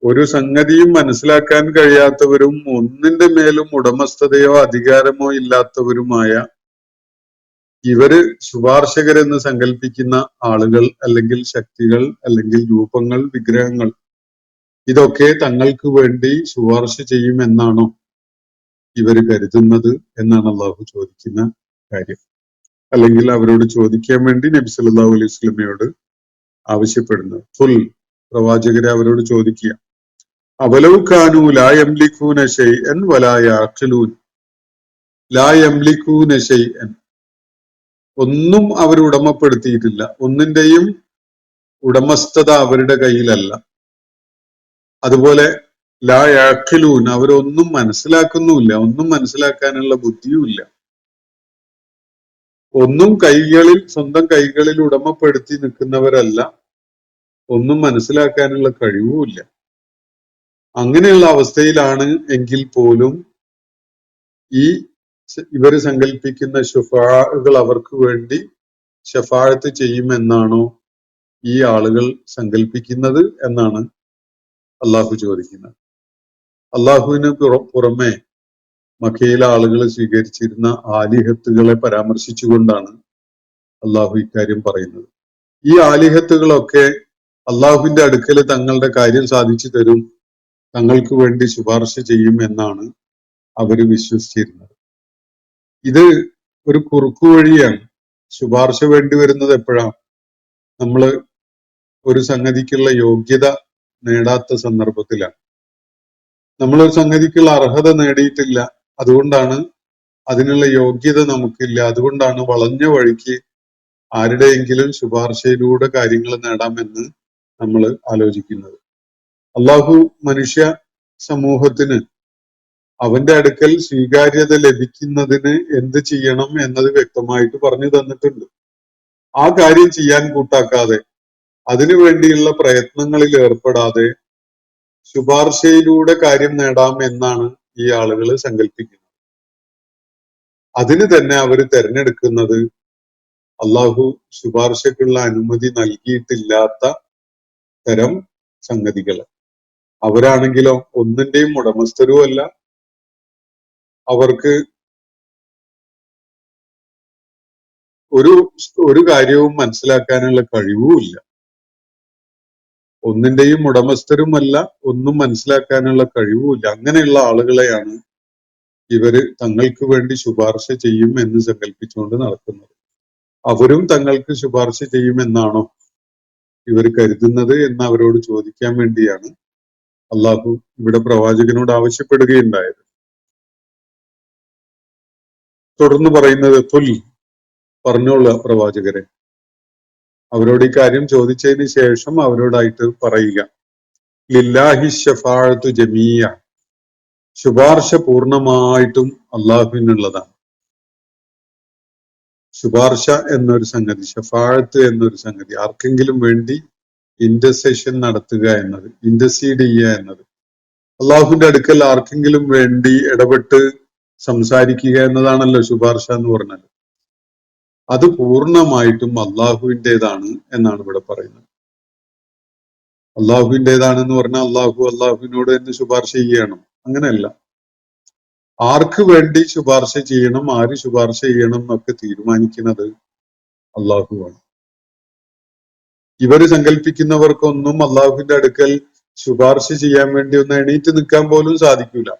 ഒരു സംഗതിയും മനസ്സിലാക്കാൻ കഴിയാത്തവരും ഒന്നിന്റെ മേലും ഉടമസ്ഥതയോ അധികാരമോ ഇല്ലാത്തവരുമായ ഇവര് ശുപാർശകരെന്ന് സങ്കല്പിക്കുന്ന ആളുകൾ അല്ലെങ്കിൽ ശക്തികൾ അല്ലെങ്കിൽ രൂപങ്ങൾ, വിഗ്രഹങ്ങൾ, ഇതൊക്കെ തങ്ങൾക്ക് വേണ്ടി ശുപാർശ ചെയ്യുമെന്നാണോ ഇവര് കരുതുന്നത് എന്നാണ് അള്ളാഹു ചോദിക്കുന്ന കാര്യം. അല്ലെങ്കിൽ അവരോട് ചോദിക്കാൻ വേണ്ടി നബി സല്ലല്ലാഹു അലൈഹി വസല്ലമയോട് ആവശ്യപ്പെടുന്നത്. ഫുൽ പ്രവാചകരെ അവരോട് ചോദിക്കുക, അവലൗ കാനൂ ലാ യംലികൂന ശൈഅൻ വലാ യഅഖിലൂൻ. ലാ യംലികൂന ശൈഅൻ, ഒന്നും അവർ ഉടമപ്പെടുത്തിയിട്ടില്ല, ഒന്നിന്റെയും ഉടമസ്ഥത അവരുടെ കയ്യിലല്ല. അതുപോലെ ലാ യഅഖിലൂൻ, അവരൊന്നും മനസ്സിലാക്കുന്നുമില്ല, ഒന്നും മനസ്സിലാക്കാനുള്ള ബുദ്ധിയുമില്ല. ഒന്നും സ്വന്തം കൈകളിൽ ഉടമപ്പെടുത്തി നിൽക്കുന്നവരല്ല, ഒന്നും മനസ്സിലാക്കാനുള്ള കഴിവുമില്ല. അങ്ങനെയുള്ള അവസ്ഥയിലാണ് എങ്കിൽ പോലും ഇവര് സങ്കല്പിക്കുന്ന ശുഫാഅകൾ അവർക്ക് വേണ്ടി ശഫാഅത്ത് ചെയ്യുമെന്നാണോ ഈ ആളുകൾ സങ്കല്പിക്കുന്നത് എന്നാണ് അള്ളാഹു ചോദിക്കുന്നത്. അള്ളാഹുവിന് പുറമെ മക്കയിലെ ആളുകൾ സ്വീകരിച്ചിരുന്ന ആലിഹത്തുകളെ പരാമർശിച്ചുകൊണ്ടാണ് അള്ളാഹു ഇക്കാര്യം പറയുന്നത്. ഈ ആലിഹത്തുകളൊക്കെ അള്ളാഹുവിന്റെ അടുക്കല് തങ്ങളുടെ കാര്യം സാധിച്ചു തരും, തങ്ങൾക്ക് വേണ്ടി ശുപാർശ ചെയ്യും എന്നാണ് അവര് വിശ്വസിച്ചിരുന്നത്. ഇത് ഒരു കുറുക്കു വഴിയാണ്. ശുപാർശ വേണ്ടി വരുന്നത് എപ്പോഴാണ്? നമ്മള് ഒരു സംഗതിക്കുള്ള യോഗ്യത നേടാത്ത സന്ദർഭത്തിലാണ്. നമ്മളൊരു സംഗതിക്കുള്ള അർഹത നേടിയിട്ടില്ല, അതുകൊണ്ടാണ് അതിനുള്ള യോഗ്യത നമുക്കില്ല, അതുകൊണ്ടാണ് വളഞ്ഞ വഴിക്ക് ആരുടെയെങ്കിലും ശുപാർശയിലൂടെ കാര്യങ്ങൾ നേടാമെന്ന് നമ്മൾ ആലോചിക്കുന്നത്. അള്ളാഹു മനുഷ്യ സമൂഹത്തിന് അവന്റെ അടുക്കൽ സ്വീകാര്യത ലഭിക്കുന്നതിന് എന്ത് ചെയ്യണം എന്നത് വ്യക്തമായിട്ട് പറഞ്ഞു തന്നിട്ടുണ്ട്. ആ കാര്യം ചെയ്യാൻ കൂട്ടാക്കാതെ, അതിനു വേണ്ടിയുള്ള പ്രയത്നങ്ങളിൽ ഏർപ്പെടാതെ ശുപാർശയിലൂടെ കാര്യം നേടാം എന്നാണ് ഈ ആളുകൾ സങ്കല്പിക്കുന്നത്. അതിന് തന്നെ അവർ തെരഞ്ഞെടുക്കുന്നത് അള്ളാഹു ശുപാർശക്കുള്ള അനുമതി നൽകിയിട്ടില്ലാത്ത തരം സംഗതികൾ. അവരാണെങ്കിലോ ഒന്നിന്റെയും ഉടമസ്ഥരുമല്ല, അവർക്ക് ഒരു കാര്യവും മനസ്സിലാക്കാനുള്ള കഴിവുമില്ല. ഒന്നിന്റെയും ഉടമസ്ഥരുമല്ല, ഒന്നും മനസ്സിലാക്കാനുള്ള കഴിവുമില്ല. അങ്ങനെയുള്ള ആളുകളെയാണ് ഇവര് തങ്ങൾക്ക് വേണ്ടി ശുപാർശ ചെയ്യും എന്ന് സങ്കല്പിച്ചുകൊണ്ട് നടക്കുന്നത്. അവരും തങ്ങൾക്ക് ശുപാർശ ചെയ്യുമെന്നാണോ ഇവർ കരുതുന്നത് എന്ന് അവരോട് ചോദിക്കാൻ വേണ്ടിയാണ് അള്ളാഹു ഇവിടെ പ്രവാചകനോട് ആവശ്യപ്പെടുകയുണ്ടായത്. തുടർന്ന് പറയുന്നത്, പുൽ, പറഞ്ഞോളൂ പ്രവാചകരെ, അവരോട് ഈ കാര്യം ചോദിച്ചതിന് ശേഷം അവരോടായിട്ട് പറയുക, ലില്ലാഹി ശഫാഅത്തു ജമീഅ, ശുപാർശ പൂർണ്ണമായിട്ടും അള്ളാഹുവിനുള്ളതാണ്. ശുപാർശ എന്നൊരു സംഗതി, ശഫാഅത്ത് എന്നൊരു സംഗതി, ആർക്കെങ്കിലും വേണ്ടി ഇന്റർസെഷൻ നടത്തുക എന്നത്, ഇന്റർസീഡ് ചെയ്യുക എന്നത്, അള്ളാഹുവിന്റെ അടുക്കൽ ആർക്കെങ്കിലും വേണ്ടി ഇടപെട്ട് സംസാരിക്കുക എന്നതാണല്ലോ ശുപാർശ എന്ന് പറഞ്ഞാൽ. അത് പൂർണ്ണമായിട്ടും അള്ളാഹുവിൻ്റെതാണ് എന്നാണ് ഇവിടെ പറയുന്നത്. അള്ളാഹുവിൻ്റെതാണെന്ന് പറഞ്ഞാൽ അള്ളാഹുവിനോട് തന്നെ ശുപാർശ ചെയ്യണം, അങ്ങനെയല്ല. ആർക്ക് വേണ്ടി ശുപാർശ ചെയ്യണം, ആര് ശുപാർശ ചെയ്യണം എന്നൊക്കെ തീരുമാനിക്കുന്നത് അള്ളാഹുവാണ്. ഇവര് സങ്കല്പിക്കുന്നവർക്കൊന്നും അള്ളാഹുവിന്റെ അടുക്കൽ ശുപാർശ ചെയ്യാൻ വേണ്ടി ഒന്ന് എണീറ്റ് നിൽക്കാൻ പോലും സാധിക്കൂല.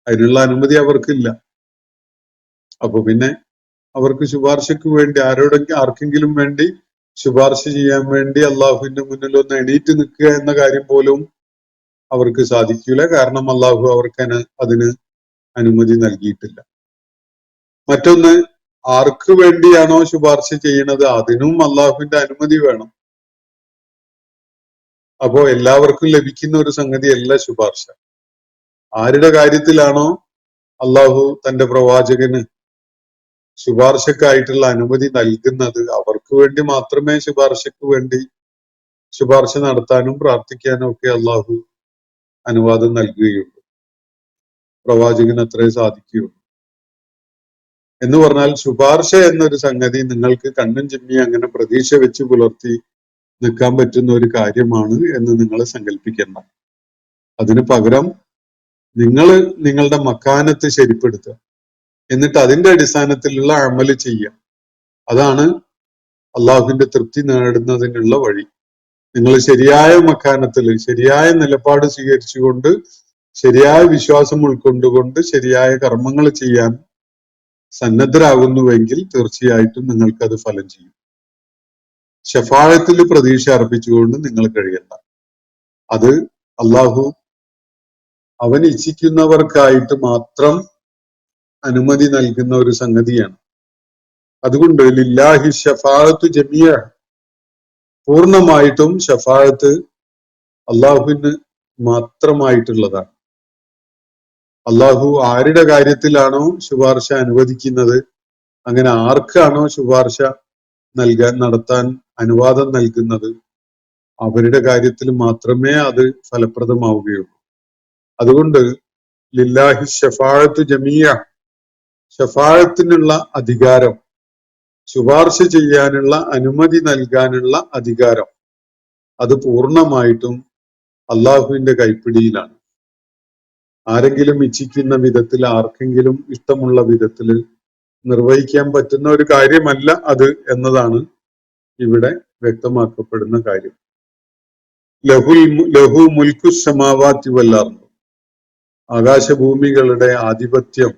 അതിനുള്ള അനുമതി അവർക്കില്ല. അപ്പൊ പിന്നെ അവർക്ക് ശുപാർശക്ക് വേണ്ടി ആർക്കെങ്കിലും വേണ്ടി ശുപാർശ ചെയ്യാൻ വേണ്ടി അള്ളാഹുവിന്റെ മുന്നിൽ ഒന്ന് എണീറ്റ് നിൽക്കുക എന്ന കാര്യം പോലും അവർക്ക് സാധിക്കൂല. കാരണം അള്ളാഹു അവർക്ക് അതിന് അനുമതി നൽകിയിട്ടില്ല. മറ്റൊന്ന്, ആർക്ക് വേണ്ടിയാണോ ശുപാർശ ചെയ്യുന്നത് അതിനും അള്ളാഹുവിന്റെ അനുമതി വേണം. അപ്പോ എല്ലാവർക്കും ലഭിക്കുന്ന ഒരു സംഗതിയല്ല ശുപാർശ. ആരുടെ കാര്യത്തിലാണോ അള്ളാഹു തന്റെ പ്രവാചകന് ശുപാർശക്കായിട്ടുള്ള അനുമതി നൽകുന്നത് അവർക്ക് വേണ്ടി മാത്രമേ ശുപാർശ നടത്താനും പ്രാർത്ഥിക്കാനും ഒക്കെ അള്ളാഹു അനുവാദം നൽകുകയുള്ളൂ. പ്രവാചകന് അത്രേ സാധിക്കുകയുള്ളൂ. എന്ന് പറഞ്ഞാൽ ശുപാർശ എന്നൊരു സംഗതി നിങ്ങൾക്ക് കണ്ണും ചിമ്മി അങ്ങനെ പ്രതീക്ഷ വെച്ച് പുലർത്തി നിൽക്കാൻ പറ്റുന്ന ഒരു കാര്യമാണ് എന്ന് നിങ്ങൾ സങ്കല്പിക്കേണ്ട. അതിന് പകരം നിങ്ങൾ നിങ്ങളുടെ മക്കാനത്ത് ശരിപ്പെടുത്തുക, എന്നിട്ട് അതിന്റെ അടിസ്ഥാനത്തിലുള്ള അമല് ചെയ്യുക. അതാണ് അള്ളാഹുവിന്റെ തൃപ്തി നേടുന്നതിനുള്ള വഴി. നിങ്ങൾ ശരിയായ മക്കാനത്തിൽ ശരിയായ നിലപാട് സ്വീകരിച്ചുകൊണ്ട് ശരിയായ വിശ്വാസം ഉൾക്കൊണ്ടുകൊണ്ട് ശരിയായ കർമ്മങ്ങൾ ചെയ്യാൻ സന്നദ്ധരാകുന്നുവെങ്കിൽ തീർച്ചയായിട്ടും നിങ്ങൾക്കത് ഫലം ചെയ്യും. ശഫാഅത്തിൽ പ്രതീക്ഷ അർപ്പിച്ചുകൊണ്ട് നിങ്ങൾ കഴിയണ്ട. അത് അള്ളാഹു അവൻ ഇച്ഛിക്കുന്നവർക്കായിട്ട് മാത്രം അനുമതി നൽകുന്ന ഒരു സംഗതിയാണ്. അതുകൊണ്ട് ലില്ലാഹി ശഫാഅത്തു ജമീഅ, പൂർണ്ണമായിട്ടും ശഫാഅത്ത് അള്ളാഹുവിന് മാത്രമായിട്ടുള്ളതാണ്. അള്ളാഹു ആരുടെ കാര്യത്തിലാണോ ശുപാർശ അനുവദിക്കുന്നത്, അങ്ങനെ ആർക്കാണോ ശുപാർശ നടത്താൻ അനുവാദം നൽകുന്നത്, അവരുടെ കാര്യത്തിൽ മാത്രമേ അത് ഫലപ്രദമാവുകയുള്ളൂ. അതുകൊണ്ട് ലില്ലാഹി ശഫാഅത്തു ജമീഅ, ശഫാഅത്തിനുള്ള അധികാരം, ശുപാർശ ചെയ്യാനുള്ള അനുമതി നൽകാനുള്ള അധികാരം, അത് പൂർണ്ണമായിട്ടും അള്ളാഹുവിന്റെ കൈപ്പിടിയിലാണ്. ആരെങ്കിലും ഇച്ഛിക്കുന്ന വിധത്തിൽ, ആർക്കെങ്കിലും ഇഷ്ടമുള്ള വിധത്തിൽ നിർവഹിക്കാൻ പറ്റുന്ന ഒരു കാര്യമല്ല അത് എന്നതാണ് ഇവിടെ വ്യക്തമാക്കപ്പെടുന്ന കാര്യം. ലഹു മുൽക്കു സമാവാതി വൽ അർദ്, ആകാശഭൂമികളുടെ ആധിപത്യം,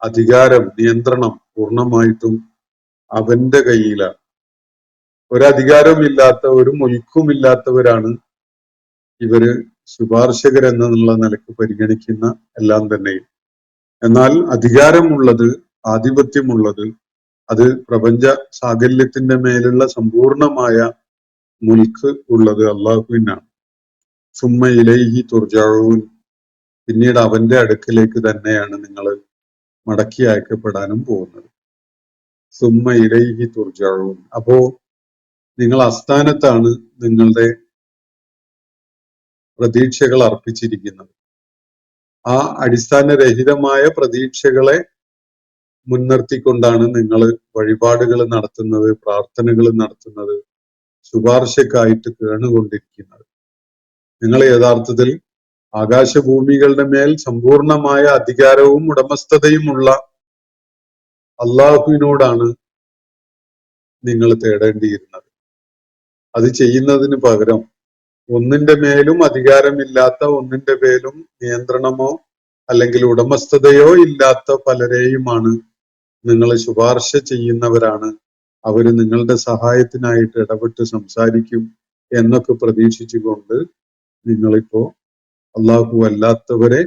അധികാരം, നിയന്ത്രണം പൂർണ്ണമായിട്ടും അവന്റെ കയ്യിലാണ്. ഒരധികാരവും ഇല്ലാത്ത, ഒരു മുൽക്കുമില്ലാത്തവരാണ് ഇവര് ശുപാർശകരെന്നുള്ള നിലക്ക് പരിഗണിക്കുന്ന എല്ലാം തന്നെയും. എന്നാൽ അധികാരമുള്ളത്, ആധിപത്യമുള്ളത്, അത് പ്രപഞ്ച സാകല്യത്തിന്റെ മേലുള്ള സമ്പൂർണമായ മുൽക്ക് ഉള്ളത് അള്ളാഹുവിനാണ്. സുമ്മ ഇലൈഹി തുർജഊൻ, പിന്നീട് അവന്റെ അടുക്കിലേക്ക് തന്നെയാണ് നിങ്ങൾ മടക്കി അയക്കപ്പെടാനും പോകുന്നത്. സുമ്മ ഇലൈഹി തുർജഊൻ, അപ്പോ നിങ്ങൾ അസ്ഥാനത്താണ് നിങ്ങളുടെ പ്രതീക്ഷകൾ അർപ്പിച്ചിരിക്കുന്നത്. ആ അടിസ്ഥാനരഹിതമായ പ്രതീക്ഷകളെ മുൻനിർത്തിക്കൊണ്ടാണ് നിങ്ങൾ വഴിപാടുകൾ നടത്തുന്നത്, പ്രാർത്ഥനകൾ നടത്തുന്നത്, ശുപാർശക്കായിട്ട് കേണുകൊണ്ടിരിക്കുന്നത്. നിങ്ങൾ യഥാർത്ഥത്തിൽ ആകാശഭൂമികളുടെ മേൽ സമ്പൂർണമായ അധികാരവും ഉടമസ്ഥതയുമുള്ള അള്ളാഹുവിനോടാണ് നിങ്ങൾ തേടേണ്ടിയിരുന്നത്. അത് ചെയ്യുന്നതിന് പകരം ഒന്നിന്റെ മേലും അധികാരമില്ലാത്ത, ഒന്നിന്റെ മേലും നിയന്ത്രണമോ അല്ലെങ്കിൽ ഉടമസ്ഥതയോ ഇല്ലാത്ത പലരെയുമാണ് നിങ്ങൾ ശുപാർശ ചെയ്യുന്നവരാണ്, അവര് നിങ്ങളുടെ സഹായത്തിനായിട്ട് ഇടപെട്ട് സംസാരിക്കും എന്നൊക്കെ പ്രതീക്ഷിച്ചുകൊണ്ട് നിങ്ങളിപ്പോ അള്ളാഹു അല്ലാത്തവരെ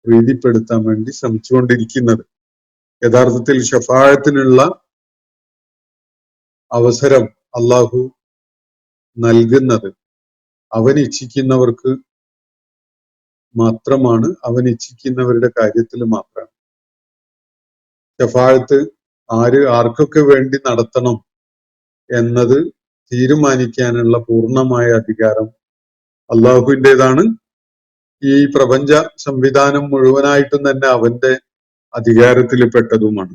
പ്രീതിപ്പെടുത്താൻ വേണ്ടി ശ്രമിച്ചുകൊണ്ടിരിക്കുന്നത്. യഥാർത്ഥത്തിൽ ശഫാഅത്തിനുള്ള അവസരം അള്ളാഹു നൽകുന്നത് അവൻ ഇച്ഛിക്കുന്നവർക്ക് മാത്രമാണ്, അവൻ ഇച്ഛിക്കുന്നവരുടെ കാര്യത്തിൽ മാത്രമാണ്. ശഫാഅത്ത് ആർക്കൊക്കെ വേണ്ടി നടത്തണം എന്നത് തീരുമാനിക്കാനുള്ള പൂർണ്ണമായ അധികാരം അള്ളാഹുവിൻ്റെതാണ്. ഈ പ്രപഞ്ച സംവിധാനം മുഴുവനായിട്ടും തന്നെ അവന്റെ അധികാരത്തിൽ പെട്ടതുമാണ്.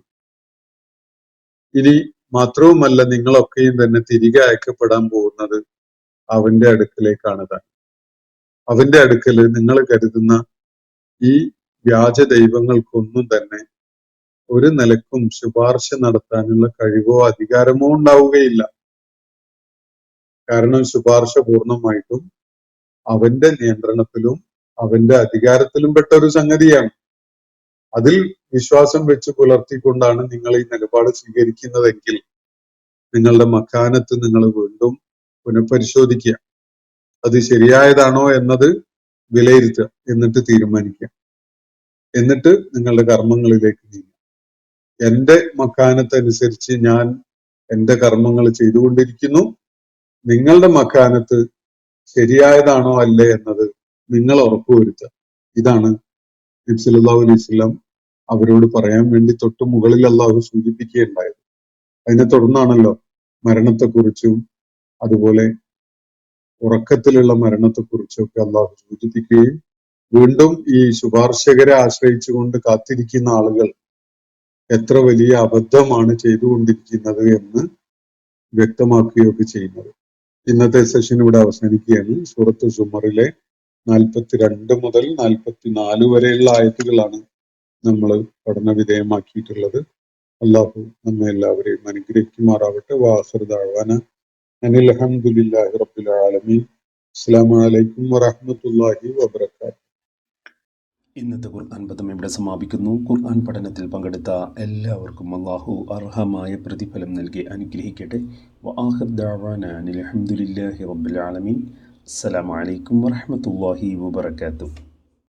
ഇനി മാത്രവുമല്ല, നിങ്ങളൊക്കെയും തന്നെ തിരികെ അയക്കപ്പെടാൻ പോകുന്നത് അവന്റെ അടുക്കലേക്കാണ് താൻ. അവന്റെ അടുക്കല് നിങ്ങൾ കരുതുന്ന ഈ വ്യാജ ദൈവങ്ങൾക്കൊന്നും തന്നെ ഒരു നിലക്കും ശുപാർശ നടത്താനുള്ള കഴിവോ അധികാരമോ ഉണ്ടാവുകയില്ല. കാരണം ശുപാർശ പൂർണ്ണമായിട്ടും അവന്റെ നിയന്ത്രണത്തിലും അവന്റെ അധികാരത്തിലും പെട്ട ഒരു സംഗതിയാണ്. അതിൽ വിശ്വാസം വെച്ച് പുലർത്തിക്കൊണ്ടാണ് നിങ്ങൾ ഈ നിലപാട് സ്വീകരിക്കുന്നതെങ്കിൽ നിങ്ങളുടെ മക്കാനത്ത് നിങ്ങൾ വീണ്ടും പുനഃപരിശോധിക്കുക. അത് ശരിയായതാണോ എന്നത് വിലയിരുത്തുക, എന്നിട്ട് തീരുമാനിക്കുക. എന്നിട്ട് നിങ്ങളുടെ കർമ്മങ്ങളിലേക്ക് നീങ്ങുക. എന്റെ മക്കാനത്തനുസരിച്ച് ഞാൻ എന്റെ കർമ്മങ്ങൾ ചെയ്തുകൊണ്ടിരിക്കുന്നു. നിങ്ങളുടെ മക്കാനത്ത് ശരിയായതാണോ അല്ലേ എന്നത് നിങ്ങൾ ഉറപ്പുവരുത്തുക. ഇതാണ് നബി സല്ലല്ലാഹു അലൈഹി വസല്ലം അവരോട് പറയാൻ വേണ്ടി തൊട്ട് മുകളിൽ അള്ളാഹു സൂചിപ്പിക്കുകയുണ്ടായത്. അതിനെ തുടർന്നാണല്ലോ മരണത്തെക്കുറിച്ചും അതുപോലെ ഉറക്കത്തിലുള്ള മരണത്തെക്കുറിച്ചൊക്കെ അള്ളാഹു സൂചിപ്പിക്കുകയും വീണ്ടും ഈ ശുപാർശകരെ ആശ്രയിച്ചുകൊണ്ട് കാത്തിരിക്കുന്ന ആളുകൾ എത്ര വലിയ അബദ്ധമാണ് ചെയ്തുകൊണ്ടിരിക്കുന്നത് എന്ന് വ്യക്തമാക്കുകയൊക്കെ ചെയ്യുന്നത്. ഇന്നത്തെ സെഷൻ ഇവിടെ അവസാനിക്കുകയാണ്. സൂറത്ത് സുമറിലെ 42 മുതൽ 44 വരെയുള്ള ആയത്തുകളാണ് നമ്മൾ പഠന വിധേയമാക്കിയിട്ടുള്ളത്. അള്ളാഹു നമ്മെ എല്ലാവരെയും അനുഗ്രഹിക്കുമാറാവട്ടെ. വാഖിറു ദഅ്വാന അനിൽ ഹംദുലില്ലാഹി റബ്ബിൽ ആലമീൻ. അസ്സലാമു അലൈക്കും വറഹ്മത്തുള്ളാഹി വബറകാതുഹു. ഇന്നത്തെ ഖുർആൻ പദം ഇവിടെ സമാപിക്കുന്നു. ഖുർആൻ പഠനത്തിൽ പങ്കെടുത്ത എല്ലാവർക്കും അല്ലാഹു അർഹമായ പ്രതിഫലം നൽകി അനുഗ്രഹിക്കട്ടെ. വആഖിറു ദഅ്വാനാ അനിൽ ഹംദുലില്ലാഹി റബ്ബിൽ ആലമീൻ. അസ്സലാമു അലൈക്കും വറഹ്മത്തുള്ളാഹി വബറകാതുഹു.